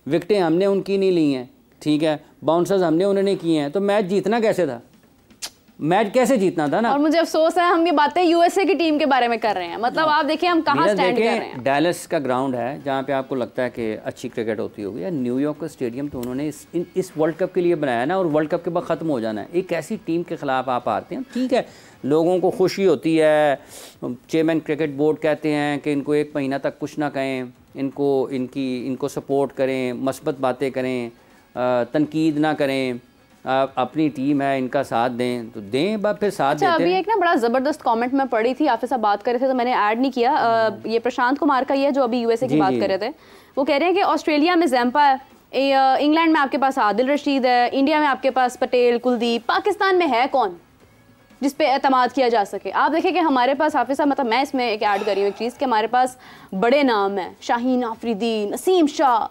विकेटें हमने उनकी नहीं ली हैं, ठीक है, बाउंसर्स हमने उन्होंने किए हैं। तो मैच जीतना कैसे था, मैच कैसे जीतना था ना। और मुझे अफसोस है हम ये बातें यूएसए की टीम के बारे में कर रहे हैं। मतलब आप देखिए हम कहाँ स्टैंड कर रहे हैं। डैलस का ग्राउंड है जहाँ पे आपको लगता है कि अच्छी क्रिकेट होती होगी, या न्यूयॉर्क का स्टेडियम तो उन्होंने इस वर्ल्ड कप के लिए बनाया ना, और वर्ल्ड कप के बाद ख़त्म हो जाना है। एक ऐसी टीम के ख़िलाफ़ आप आते हैं, ठीक है, लोगों को खुशी होती है, चेयरमैन क्रिकेट बोर्ड कहते हैं कि इनको 1 महीना तक कुछ ना कहें, इनको सपोर्ट करें, मस्बत बातें करें, तनकीद ना करें, अपनी टीम है, इनका साथ दें तो दें, बात फिर साथ देते हैं। अभी एक ना बड़ा ज़बरदस्त कमेंट मैं पढ़ी थी, आप साहब बात कर रहे थे तो मैंने ऐड नहीं किया। ये प्रशांत कुमार का ही है जो अभी यूएसए की बात कर रहे थे। वो कह रहे हैं कि ऑस्ट्रेलिया में जैम्पा है, इंग्लैंड में आपके पास आदिल रशीद है, इंडिया में आपके पास पटेल, कुलदीप, पाकिस्तान में है कौन जिस पे एतमाद किया जा सके। आप देखें कि हमारे पास हाफिज़ साहब, मतलब मैं इसमें एक ऐड कर रही हूँ एक चीज़ कि हमारे पास बड़े नाम हैं, शाहीन आफरीदी, नसीम शाह,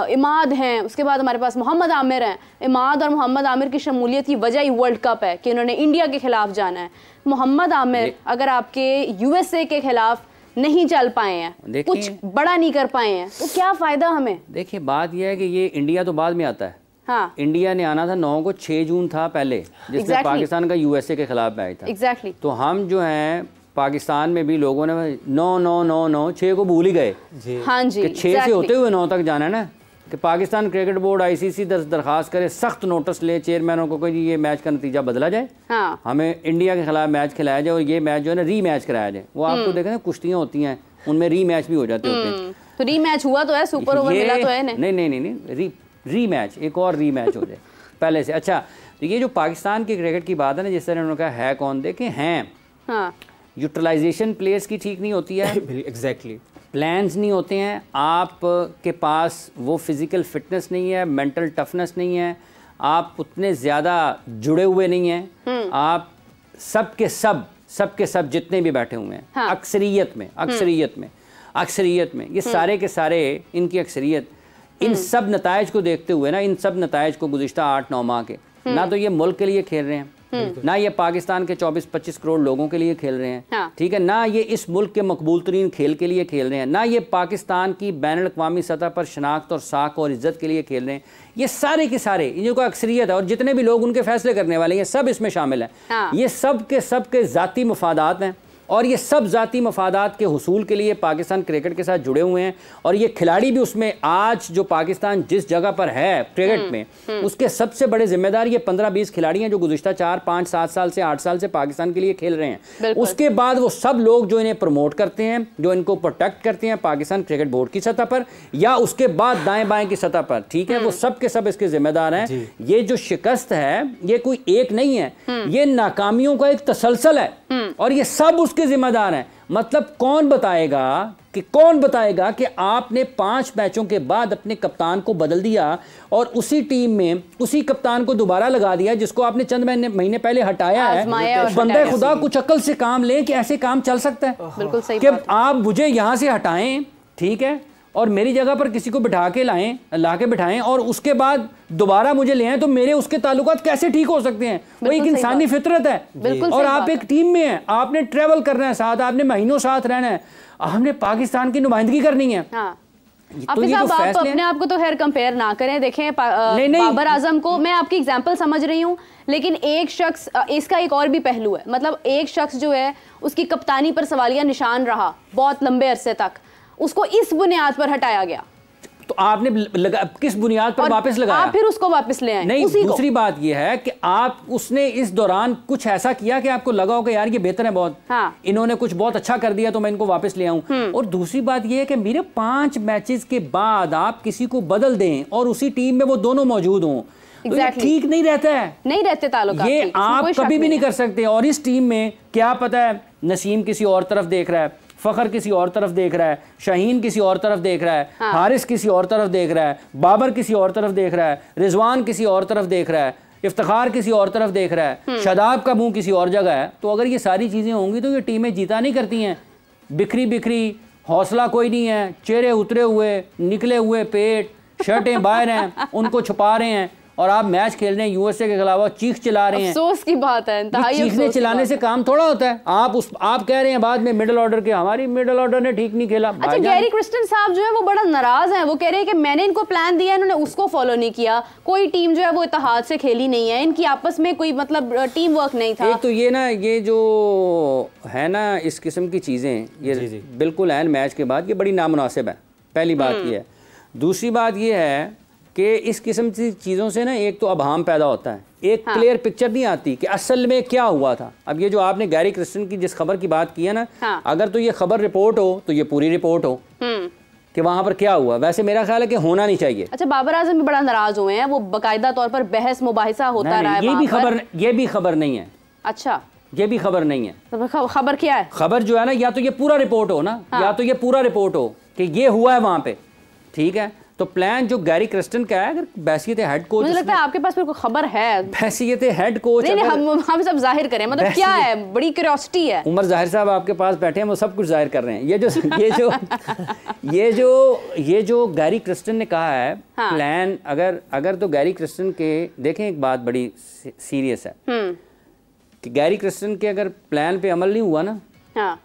इमाद हैं, उसके बाद हमारे पास मोहम्मद आमिर हैं। इमाद और मोहम्मद आमिर की शमूलियत की वजह ही वर्ल्ड कप है कि उन्होंने इंडिया के खिलाफ जाना है। मोहम्मद आमिर अगर आपके यूएसए के खिलाफ नहीं चल पाए हैं, कुछ बड़ा नहीं कर पाए हैं, तो क्या फ़ायदा हमें। देखिए बात यह है कि ये इंडिया तो बाद में आता है। हाँ, इंडिया ने आना था 9 को, 6 जून था पहले, जिसमें पाकिस्तान का यूएसए के खिलाफ मैच था। तो हम जो हैं पाकिस्तान में भी लोगों ने 9 6 को भूल ही गए। हाँ जी, 6 से होते हुए 9 तक जाना है ना, कि पाकिस्तान क्रिकेट बोर्ड आईसीसी दरखास्त करे, सख्त नोटिस ले चेयरमैनों को कि ये मैच का नतीजा बदला जाए। हाँ। हमें इंडिया के खिलाफ मैच खिलाया जाए और ये मैच जो है ना री मैच कराया जाए। वो आपको देखें ना, कुश्तियाँ होती हैं, उनमें री मैच भी हो जाते होते हैं। तो री मैच हुआ तो है, सुपर ओवर मिला तो है नहीं, रीमैच, एक और रीमैच हो जाए पहले से। अच्छा, तो ये जो पाकिस्तान की क्रिकेट की बात है ना, जिस तरह उन्होंने कहा है कौन, देखें हैं, हाँ, यूटिलाइजेशन प्लेयर्स की ठीक नहीं होती है, एग्जैक्टली, प्लान्स नहीं होते हैं, आप के पास वो फिज़िकल फिटनेस नहीं है, मेंटल टफनेस नहीं है, आप उतने ज़्यादा जुड़े हुए नहीं हैं, आप सब के सब जितने भी बैठे हुए हैं, हाँ, अक्सरियत में ये सारे के सारे, इनकी अक्सरियत इन सब नतायज को देखते हुए ना, इन सब नतायज को गुज़िश्ता 8-9 माह के, ना तो ये मुल्क के लिए खेल रहे हैं, ना ये पाकिस्तान के 24-25 करोड़ लोगों के लिए खेल रहे हैं, हाँ, ठीक है, ना ये इस मुल्क के मकबूल तरीन खेल के लिए खेल रहे हैं, ना ये पाकिस्तान की बैनुल अक़वामी सतह पर शनाख्त और साख और इज़्ज़त के लिए खेल रहे हैं। ये सारे के सारे, इनको अक्सरियत है और जितने भी लोग उनके फैसले करने वाले हैं सब इसमें शामिल हैं। हाँ, ये सब के ज़ाती मफादात हैं और ये सब ज़ाती मफादात के हुसूल के लिए पाकिस्तान क्रिकेट के साथ जुड़े हुए हैं और ये खिलाड़ी भी उसमें, आज जो पाकिस्तान जिस जगह पर है क्रिकेट में, उसके सबसे बड़े जिम्मेदार ये 15-20 खिलाड़ी हैं जो गुज़िश्ता 4-5-7 साल से 8 साल से पाकिस्तान के लिए खेल रहे हैं। उसके बाद वो सब लोग जो इन्हें प्रमोट करते हैं, जो इनको प्रोटेक्ट करते हैं पाकिस्तान क्रिकेट बोर्ड की सतह पर या उसके बाद दाएँ बाएँ की सतह पर, ठीक है, वो सब के सब इसके जिम्मेदार हैं। ये जो शिकस्त है ये कोई एक नहीं है, ये नाकामियों का एक तसलसल है और ये सब उसके जिम्मेदार हैं। मतलब कौन बताएगा कि आपने 5 मैचों के बाद अपने कप्तान को बदल दिया और उसी टीम में उसी कप्तान को दोबारा लगा दिया जिसको आपने चंद महीने पहले हटाया है। तो बंदे खुदा कुछ अक्ल से काम लें कि ऐसे काम चल सकता है। बिल्कुल सही कि आप मुझे यहां से हटाएं, ठीक है, और मेरी जगह पर किसी को बिठा के ला के बिठाएं और उसके बाद दोबारा मुझे ले आएं, तो मेरे उसके ताल्लुकात कैसे ठीक हो सकते हैं? वो एक इंसानी फितरत है। और आप एक टीम में हैं, आपने ट्रेवल करना है साथ, आपने महीनों साथ रहना है, हमने पाकिस्तान की नुमाइंदगी करनी है। हाँ। तो ये आप अपने आप को तो खैर कंपेयर ना करें। देखें बाबर आजम को, मैं आपकी एग्जांपल समझ रही हूँ, लेकिन एक शख्स, इसका एक और भी पहलू है, मतलब एक शख्स जो है उसकी कप्तानी पर सवालिया निशान रहा बहुत लंबे अरसे तक, उसको इस बुनियाद पर हटाया गया, तो आपने किस बुनियाद पर वापस लगाया? आप फिर उसको वापस ले आए। नहीं, दूसरी बात यह है कि उसने इस दौरान कुछ ऐसा किया कि आपको लगा हो कि यार ये बेहतर है बहुत, हाँ, इन्होंने कुछ बहुत अच्छा कर दिया तो मैं इनको वापस ले आऊं। और दूसरी बात यह है कि मेरे 5 मैचेस के बाद आप किसी को बदल दें और उसी टीम में वो दोनों मौजूद हों, तो ये ठीक नहीं रहता है, नहीं रहते ताल्लुकात, ये आप कभी भी नहीं कर सकते। और इस टीम में क्या पता है, नसीम किसी और तरफ देख रहा है, फखर किसी और तरफ देख रहा है, शाहीन किसी और तरफ देख रहा है, हाँ, हारिस किसी और तरफ देख रहा है, बाबर किसी और तरफ देख रहा है, रिजवान किसी और तरफ देख रहा है, इफ्तिखार किसी और तरफ देख रहा है, शादाब का मुंह किसी और जगह है। तो अगर ये सारी चीज़ें होंगी तो ये टीमें जीता नहीं करती हैं। बिखरी हौसला कोई नहीं है, चेहरे उतरे हुए, निकले हुए पेट, शर्टें बाहर हैं, उनको छुपा रहे हैं और आप मैच खेल रहे हैं यूएसए के खिलाफ, चीख चिल्ला रहे हैं। अफसोस की बात है, चीखने चिल्लाने से काम थोड़ा होता है। आप कह रहे हैं बाद में मिडिल ऑर्डर के, हमारी मिडिल ऑर्डर ने ठीक नहीं खेला। अच्छा, गैरी क्रिस्टन साहब जो है वो बड़ा नाराज हैं, वो कह रहे हैं कि मैंने इनको प्लान दिया, इन्होंने उसको फॉलो नहीं किया, कोई टीम जो है वो इत्तेहाद से खेली नहीं है, इनकी आपस में कोई मतलब टीम वर्क नहीं था। एक तो ये ना, ये जो है ना इस किस्म की चीज़ें, ये बिल्कुल एन मैच के बाद ये बड़ी नामुनासिब है, पहली बात ये है। दूसरी बात ये है कि इस किस्म की चीज़ों से ना एक तो अबहाम पैदा होता है, एक क्लियर पिक्चर नहीं आती कि असल में क्या हुआ था। अब ये जो आपने गैरी क्रिस्टन की जिस खबर की बात की है ना, अगर तो ये खबर रिपोर्ट हो तो ये पूरी रिपोर्ट हो कि वहां पर क्या हुआ। वैसे मेरा ख्याल है कि होना नहीं चाहिए। अच्छा, बाबर आजम भी बड़ा नाराज हुए हैं, वो बाकायदा तौर पर बहस मुबाहिसा होता रहा है। ये भी खबर नहीं है। अच्छा, ये भी खबर नहीं है। तो खबर क्या है? खबर जो है ना, या तो ये पूरा रिपोर्ट हो ना, या तो ये पूरा रिपोर्ट हो कि ये हुआ है वहां पे, ठीक है। तो प्लान जो गैरी क्रिस्टन का है, अगर बैसियत हेड कोच, मुझे लगता है आपके पास फिर कोई खबर है, बैसियत हेड कोच। नहीं, हम सब जाहिर करें, मतलब क्या है, बड़ी क्यूरियोसिटी है। उमर जाहिर साहब आपके पास बैठे हैं, वो सब कुछ जाहिर कर रहे हैं। ये जो गैरी क्रिस्टन ने कहा है, हाँ, प्लान, अगर तो गैरी क्रिस्टन के, देखें एक बात बड़ी सीरियस है कि गैरी क्रिस्टन के अगर प्लान पे अमल नहीं हुआ ना, हाँ,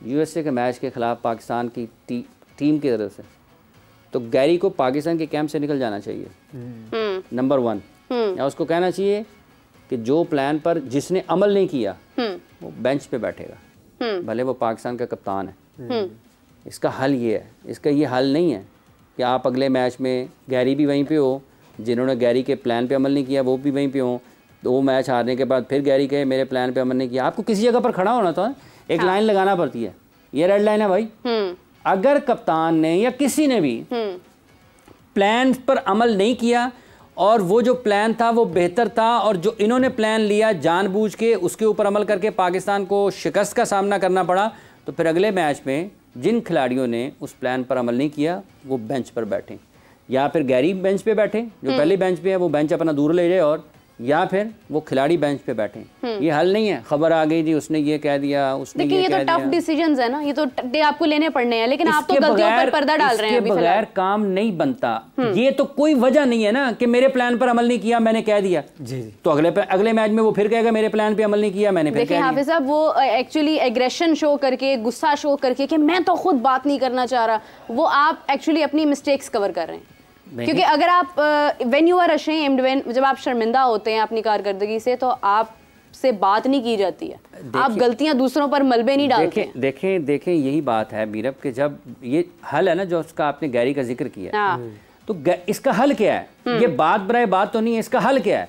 यूएसए के मैच के खिलाफ पाकिस्तान की टीम की तरफ से, तो गैरी को पाकिस्तान के कैंप से निकल जाना चाहिए, नंबर 1। या उसको कहना चाहिए कि जो प्लान पर जिसने अमल नहीं किया वो बेंच पे बैठेगा, भले वो पाकिस्तान का कप्तान है। इसका हल ये है, इसका ये हल नहीं है कि आप अगले मैच में गैरी भी वहीं पे हो, जिन्होंने गैरी के प्लान पे अमल नहीं किया वो भी वहीं पे हो, तो वो मैच हारने के बाद फिर गैरी कहे मेरे प्लान पे अमल नहीं किया। आपको किसी जगह पर खड़ा होना था, एक लाइन लगाना पड़ती है, ये रेड लाइन है भाई। अगर कप्तान ने या किसी ने भी प्लान पर अमल नहीं किया और वो जो प्लान था वो बेहतर था और जो इन्होंने प्लान लिया जानबूझ के उसके ऊपर अमल करके पाकिस्तान को शिकस्त का सामना करना पड़ा, तो फिर अगले मैच में जिन खिलाड़ियों ने उस प्लान पर अमल नहीं किया वो बेंच पर बैठे, या फिर गैरी बेंच पे बैठे जो पहले बेंच पे है वो बेंच अपना दूर ले जाए, और या फिर वो खिलाड़ी बेंच पे बैठे। ये हल नहीं है। खबर आ गई जी उसने ये कह दिया, उसने ये तो टफ डिसीजंस है ना, ये तो आपको लेने पड़ने हैं, लेकिन आप तो गलतियों पर पर्दा डाल रहे हैं। इसके बगैर काम नहीं बनता। ये तो कोई वजह नहीं है ना कि मेरे प्लान पर अमल नहीं किया मैंने कह दिया जी। तो अगले मैच में वो फिर कहेगा मेरे प्लान पे अमल नहीं किया मैंने, फिर देखिए हाफिज साहब वो एक्चुअली एग्रेशन शो करके, गुस्सा शो करके कि मैं तो खुद बात नहीं करना चाह रहा, वो आप एक्चुअली अपनी मिस्टेक्स कवर कर रहे हैं। क्योंकि अगर आप व्हेन यू आर अशेम्ड, जब आप शर्मिंदा होते हैं अपनी कारकर्दगी से, तो आप से बात नहीं की जाती है, आप गलतियां दूसरों पर मलबे नहीं डालते। देखें यही बात है मीरब के जब ये हल है ना जो उसका आपने गैरी का जिक्र किया, तो इसका हल क्या है? ये बात बराए बात तो नहीं है, इसका हल क्या है?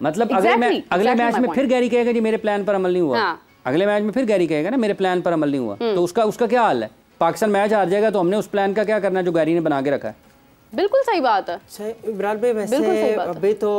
मतलब अगले मैच में फिर गैरी कहेगा जी मेरे प्लान पर अमल नहीं हुआ, अगले मैच में फिर गैरी कहेगा ना मेरे प्लान पर अमल नहीं हुआ, तो उसका क्या हल है? पाकिस्तान मैच हार जाएगा तो हमने उस प्लान का क्या करना जो गैरी ने बना के रखा है। बिल्कुल सही बात है इमरान भाई। वैसे अभी तो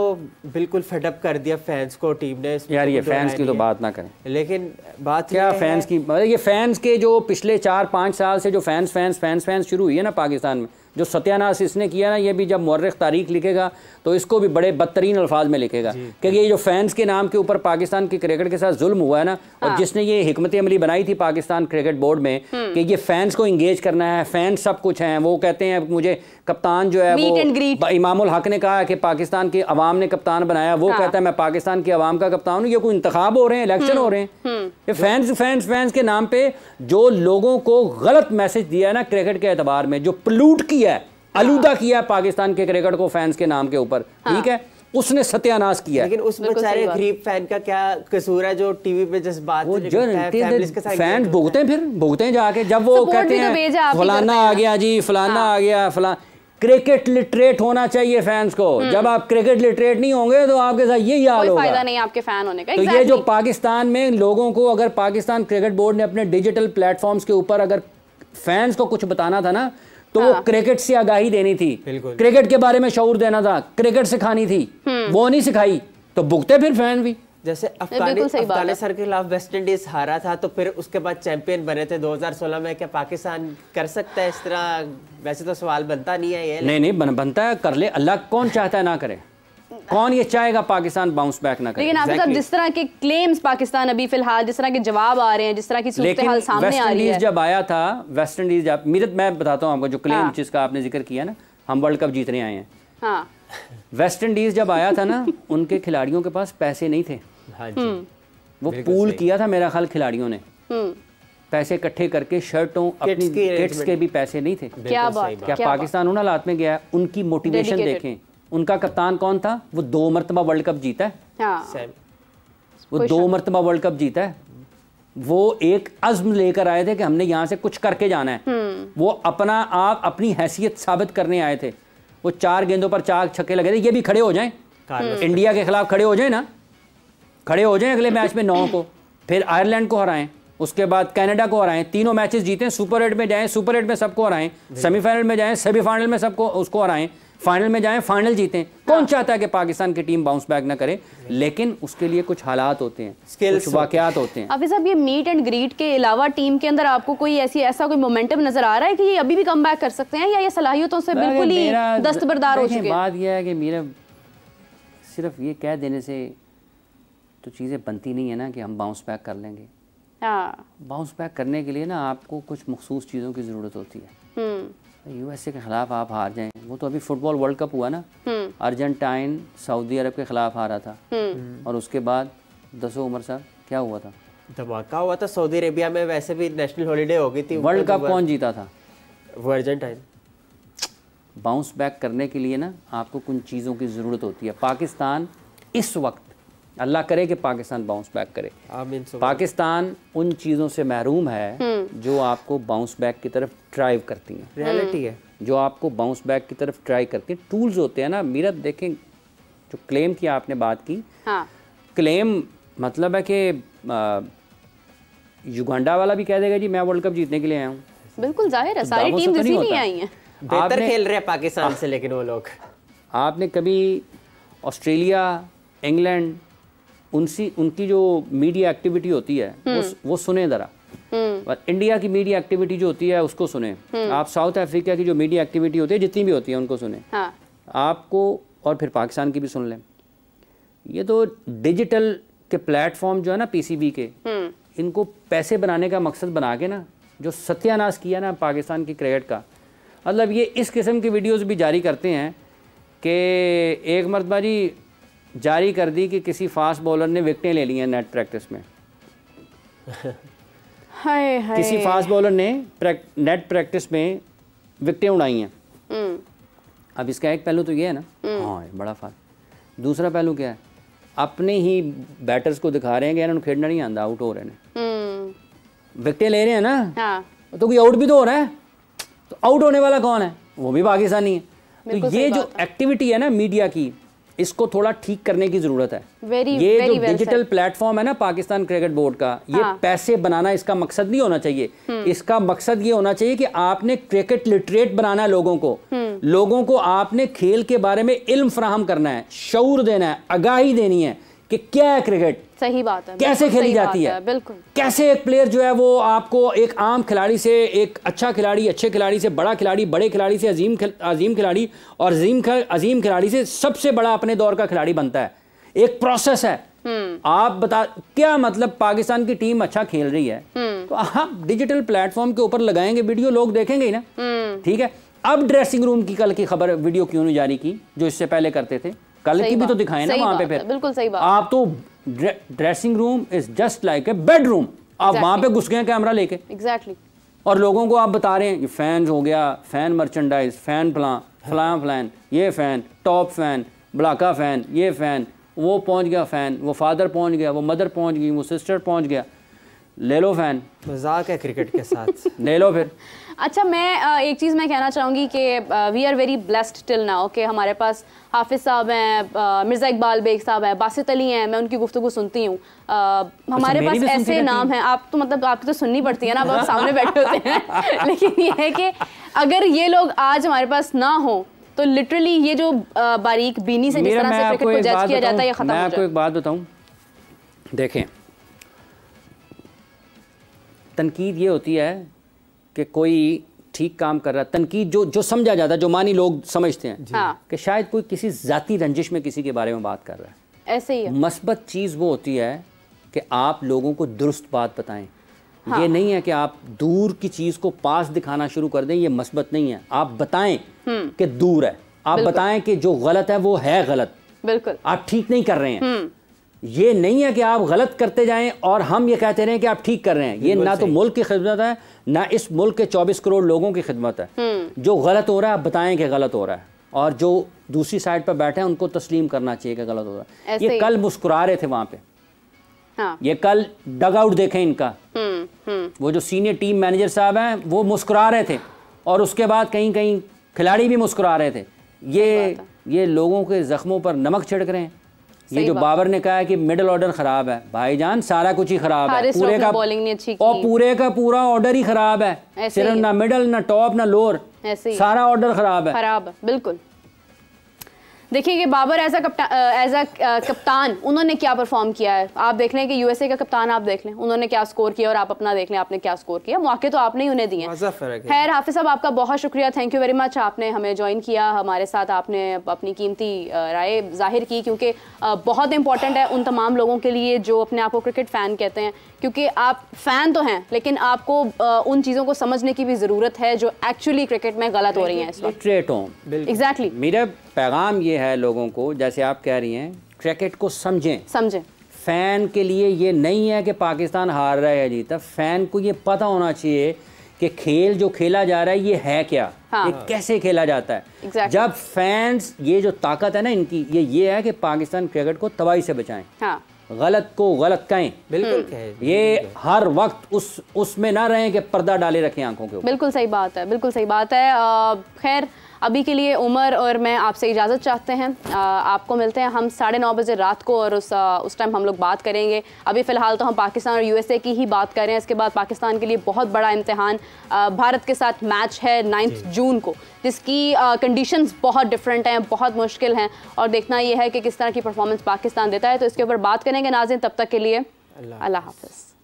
बिल्कुल फेडअप कर दिया फैंस को टीम ने यार, ये फैंस की तो बात ना करें, लेकिन बात क्या फैंस की, ये फैंस के जो पिछले 4-5 साल से जो फैंस शुरू हुई है ना पाकिस्तान में, जो सत्यानाश इसने किया ना, ये भी जब मुर्रिख तारीख लिखेगा तो इसको भी बड़े बदतरीन अल्फाज में लिखेगा, क्योंकि ये जो फैंस के नाम के ऊपर पाकिस्तान के क्रिकेट के साथ जुल्म हुआ है ना, और जिसने ये हिकमत अमली बनाई थी पाकिस्तान क्रिकेट बोर्ड में कि ये फैंस को इंगेज करना है, फैंस सब कुछ हैं, वो कहते हैं मुझे कप्तान जो है वो इमामुल हक ने कहा कि पाकिस्तान के अवाम ने कप्तान बनाया, वो कहता है मैं पाकिस्तान के अवाम का कप्तान हूँ। ये कोई इंतखाब हो रहे हैं, इलेक्शन हो रहे हैं, ये फैंस के नाम पे जो लोगों को गलत मैसेज दिया है ना क्रिकेट के एतबार में, जो पोल्यूट किया है, आलूदा किया है पाकिस्तान के क्रिकेट को फैंस के नाम के ऊपर, ठीक है, उसने सत्यानाश किया। लेकिन उस बेचारे गरीब फैन का क्या कसूर है जो टीवी पे जिस बात फैन भुगते हैं जाके, जब वो कहते हैं फलाना आ गया जी, फलाना आ गया, क्रिकेट लिटरेट होना चाहिए फैंस को। जब आप क्रिकेट लिटरेट नहीं होंगे तो आपके साथ यही हाल होगा, फायदा नहीं आपके फैन होने का। तो ये जो पाकिस्तान में लोगों को, अगर पाकिस्तान क्रिकेट बोर्ड ने अपने डिजिटल प्लेटफॉर्म्स के ऊपर अगर फैंस को कुछ बताना था ना, तो वो क्रिकेट से आगाही देनी थी, क्रिकेट के बारे में शऊर देना था, क्रिकेट सिखानी थी, वो नहीं सिखाई, तो भुगते फिर फैन भी। जैसे अफगानिस्तान के खिलाफ वेस्ट इंडीज हारा था, तो फिर उसके बाद चैंपियन बने थे 2016 में, क्या पाकिस्तान कर सकता है इस तरह? वैसे तो सवाल बनता नहीं है ये। नहीं बनता है, कर ले, अल्लाह कौन चाहता है ना करे, कौन ये चाहेगा पाकिस्तान बाउंस बैक ना करे। लेकिन आप सब जिस तरह के क्लेम्स पाकिस्तान अभी फिलहाल, जिस तरह के जवाब आ रहे हैं, जिस तरह की सूरत हाल सामने आ रही है। जब आया था वेस्ट इंडीज, मीरत मैं बताता हूँ आपको जो क्लेम जिसका आपने जिक्र किया ना, हम वर्ल्ड कप जीतने आए हैं। वेस्ट इंडीज जब आया था ना, उनके खिलाड़ियों के पास पैसे नहीं थे, वो पूल किया था मेरा ख्याल खिलाड़ियों ने, पैसे इकट्ठे करके शर्टों अपनी किट्स के भी पैसे नहीं थे। क्या पाकिस्तान उन हालात में गया? उनकी मोटिवेशन देखें, उनका कप्तान कौन था? वो 2 मरतबा वर्ल्ड कप जीता है, वो 2 मरतबा वर्ल्ड कप जीता है। वो एक अज़्म लेकर आए थे कि हमने यहाँ से कुछ करके जाना है, वो अपना आप अपनी हैसियत साबित करने आए थे। वो 4 गेंदों पर 4 छक्के लगे थे, ये भी खड़े हो जाएं, इंडिया के खिलाफ खड़े हो जाएं ना, खड़े हो जाएं अगले मैच में 9 को, फिर आयरलैंड को हराएं, उसके बाद कनाडा को हराएं, तीनों मैचेस जीतें, सुपर 8 में जाएं, सुपर 8 में सबको हराएं, सेमीफाइनल में जाएं, सेमीफाइनल में सबको उसको हराएं, फाइनल में जाएं, फाइनल जीतें। कौन चाहता है कि पाकिस्तान की टीम बाउंस बैक ना करे? लेकिन उसके लिए कुछ हालात होते हैं, कुछ वाकयात होते हैं। हाफिज साहब, ये मीट एंड ग्रीट के अलावा टीम के अंदर आपको कोई ऐसा कोई मोमेंटम नजर आ रहा है कि ये अभी भी कम बैक कर सकते हैं, या ये सलाहियतों से बिल्कुल ही दस्तबरदार हो चुके हैं? बात यह है कि मेरा सिर्फ ये कह देने से तो चीज़ें बनती नहीं है ना कि हम बाउंस बैक कर लेंगे। बाउंस बैक करने के लिए ना आपको कुछ मखसूस चीज़ों की ज़रूरत होती है। यूएसए के खिलाफ आप हार जाएं, वो तो अभी फुटबॉल वर्ल्ड कप हुआ ना, अर्जेंटाइन सऊदी अरब के खिलाफ हारा था, और उसके बाद दसो उमर साहब क्या हुआ था? धमाका हुआ था सऊदी अरेबिया में, वैसे भी नेशनल हॉलीडे हो गई थी। वर्ल्ड कप कौन जीता था? वो अर्जेंटाइन। बाउंस बैक करने के लिए ना आपको कुछ चीज़ों की ज़रूरत होती है। पाकिस्तान इस वक्त, अल्लाह करे कि पाकिस्तान बाउंस बैक करे, पाकिस्तान उन चीज़ों से महरूम है जो आपको बाउंस बैक की तरफ ड्राइव करती हैं। रियलिटी है जो आपको बाउंस बैक की तरफ ड्राइव करती हैं। टूल्स होते हैं ना। मेरा देखें, जो क्लेम की आपने बात की, क्लेम मतलब है कि युगांडा वाला भी कह देगा जी मैं वर्ल्ड कप जीतने के लिए आया हूँ। बिल्कुल जाहिर है, सारी टीम इसीलिए आई हैं। बेहतर खेल रहे हैं पाकिस्तान से, लेकिन वो लोग, आपने कभी ऑस्ट्रेलिया, इंग्लैंड, उनकी जो मीडिया एक्टिविटी होती है वो सुने ज़रा, और इंडिया की मीडिया एक्टिविटी जो होती है उसको सुने। आप साउथ अफ्रीका की जो मीडिया एक्टिविटी होती है, जितनी भी होती है, उनको सुने। हाँ। आपको, और फिर पाकिस्तान की भी सुन लें। ये तो डिजिटल के प्लेटफॉर्म जो है ना पीसीबी के, इनको पैसे बनाने का मकसद बना के ना जो सत्यानाश किया ना पाकिस्तान की क्रिकेट का, मतलब ये इस किस्म की वीडियोस भी जारी करते हैं कि एक मरतबा जी जारी कर दी कि किसी फास्ट बॉलर ने विकेटें ले ली हैं नेट प्रैक्टिस में। किसी फास्ट बॉलर ने नेट प्रैक्टिस में विकेटें उड़ाई हैं। अब इसका एक पहलू तो ये है ना, हाँ बड़ा फास्ट। दूसरा पहलू क्या है, अपने ही बैटर्स को दिखा रहे हैं कि इन्होंने खेलना नहीं आंदा, आउट हो रहे हैं, विकेटें ले रहे हैं ना। हाँ। तो कोई आउट भी तो हो रहा है, तो आउट होने वाला कौन है? वो भी पाकिस्तानी है। तो ये जो एक्टिविटी है ना मीडिया की, इसको थोड़ा ठीक करने की जरूरत है। ये जो डिजिटल प्लेटफॉर्म है ना पाकिस्तान क्रिकेट बोर्ड का, ये पैसे बनाना इसका मकसद नहीं होना चाहिए। इसका मकसद ये होना चाहिए कि आपने क्रिकेट लिटरेट बनाना है लोगों को आपने खेल के बारे में इल्म फराहम करना है, शऊर देना है, आगाही देनी है कि क्या है क्रिकेट, सही बात है, कैसे खेली जाती है, बिल्कुल कैसे एक प्लेयर जो है वो आपको एक आम खिलाड़ी से, एक अच्छा खिलाड़ी, अच्छे खिलाड़ी से बड़ा खिलाड़ी, बड़े खिलाड़ी से अजीम खिलाड़ी, और अजीम खिलाड़ी से सबसे बड़ा अपने दौर का खिलाड़ी बनता है। एक प्रोसेस है। आप बता, क्या मतलब पाकिस्तान की टीम अच्छा खेल रही है तो आप डिजिटल प्लेटफॉर्म के ऊपर लगाएंगे वीडियो, लोग देखेंगे ही ना। ठीक है। अब ड्रेसिंग रूम की कल की खबर वीडियो क्यों नहीं जारी की, जो इससे पहले करते थे? कल की भी तो दिखाए ना वहां पे। फिर बिल्कुल सही बात। आप तो dressing room is just like a bedroom, आप वहां पे घुस गए कैमरा लेके। एग्जैक्टली। और लोगों को आप बता रहे हैं ये फैन हो गया, फैन मर्चेंडाइज, फैन फलान, ये फैन, टॉप फैन, ब्लाका फैन, ये फैन, वो पहुंच गया फैन, वो फादर पहुंच गया, वो मदर पहुंच गई, वो सिस्टर पहुंच गया। ले लो फैन, मजाक है क्रिकेट के साथ। ले लो फिर। अच्छा, मैं एक चीज़ मैं कहना चाहूँगी कि we are very blessed till now कि हमारे पास हाफिज़ साहब हैं, मिर्ज़ा इकबाल बेग साहब हैं, बासित अली हैं, मैं उनकी गुफ्तगू सुनती हूँ। हमारे पास ऐसे नाम हैं, आप तो मतलब आपकी तो सुननी पड़ती है ना, आप सामने बैठे होते हैं। लेकिन ये है कि अगर ये लोग आज हमारे पास ना हो तो लिटरली ये जो बारीक बीनी से जिस तरह से क्रिकेट को जज किया जाता है ये खत्म हो जाए। मैं आपको एक बात बताऊँ, देखें, तनकीद ये होती है कि कोई ठीक काम कर रहा है, तनकीद जो समझा जाता है, जो मानी लोग समझते हैं कि शायद कोई किसी जाती रंजिश में किसी के बारे में बात कर रहा है। ऐसे ही है। मस्बत चीज़ वो होती है कि आप लोगों को दुरुस्त बात बताएं। ये नहीं है कि आप दूर की चीज़ को पास दिखाना शुरू कर दें, ये मस्बत नहीं है। आप बताएं कि दूर है, आप बताएं कि जो गलत है वो है गलत, बिल्कुल आप ठीक नहीं कर रहे हैं। ये नहीं है कि आप गलत करते जाएं और हम ये कहते रहें कि आप ठीक कर रहे हैं। ये ना तो मुल्क की खिदमत है, ना इस मुल्क के 24 करोड़ लोगों की खिदमत है। जो गलत हो रहा है आप बताएं कि गलत हो रहा है, और जो दूसरी साइड पर बैठे हैं उनको तस्लीम करना चाहिए कि गलत हो रहा है। ये कल मुस्कुरा रहे थे वहां पे। ये कल डग आउट देखें इनका, वो जो सीनियर टीम मैनेजर साहब हैं वो मुस्कुरा रहे थे, और उसके बाद कहीं कहीं खिलाड़ी भी मुस्कुरा रहे थे। ये लोगों के जख्मों पर नमक छिड़क रहे हैं। ये जो बाबर ने कहा है कि मिडिल ऑर्डर खराब है, भाईजान सारा कुछ ही खराब है, पूरे का बॉलिंग नहीं अच्छी की, और पूरे का पूरा ऑर्डर ही खराब है। सिर्फ ना मिडिल, ना टॉप, ना लोअर, सारा ऑर्डर खराब है। बिल्कुल। देखिए कि बाबर एज अ कप्तान उन्होंने क्या परफॉर्म किया है। आप देख लें कि यूएसए का कप्तान आप देख लें उन्होंने क्या स्कोर किया, और आप अपना देख लें आपने क्या स्कोर किया। मौके तो आपने ही उन्हें दिए। खैर हाफिज साहब, आपका बहुत शुक्रिया, थैंक यू वेरी मच। आपने हमें ज्वाइन किया, हमारे साथ आपने अपनी कीमती राय जाहिर की, क्योंकि बहुत इंपॉर्टेंट है उन तमाम लोगों के लिए जो अपने आप को क्रिकेट फ़ैन कहते हैं, क्योंकि आप फ़ैन तो हैं लेकिन आपको उन चीज़ों को समझने की भी ज़रूरत है जो एक्चुअली क्रिकेट में गलत हो रही हैं इस वक्त। एग्जैक्टली। मेरा पैगाम ये है लोगों को, जैसे आप कह रही हैं, क्रिकेट को समझें। फ़ैन के लिए ये नहीं है कि पाकिस्तान हार रहा है या जीता, फ़ैन को ये पता होना चाहिए कि खेल जो खेला जा रहा है ये है क्या, ये कैसे खेला जाता है। जब फैंस, ये जो ताकत है ना इनकी, ये है कि पाकिस्तान क्रिकेट को तबाही से बचाएं। गलत को गलत कहें, बिल्कुल कहें। ये हर वक्त उसमें ना रहें कि पर्दा डाले रखें आंखों के ऊपर। बिल्कुल सही बात है, बिल्कुल सही बात है। खैर अभी के लिए उमर और मैं आपसे इजाज़त चाहते हैं। आपको मिलते हैं हम 9:30 बजे रात को, और उस टाइम हम लोग बात करेंगे। अभी फ़िलहाल तो हम पाकिस्तान और यूएसए की ही बात कर रहे हैं। इसके बाद पाकिस्तान के लिए बहुत बड़ा इम्तिहान भारत के साथ मैच है 9 जून को, जिसकी कंडीशंस बहुत डिफरेंट हैं, बहुत मुश्किल हैं, और देखना ये है कि किस तरह की परफॉर्मेंस पाकिस्तान देता है। तो इसके ऊपर बात करेंगे नाज़रीन। तब तक के लिए अल्लाह हाफ़िज़।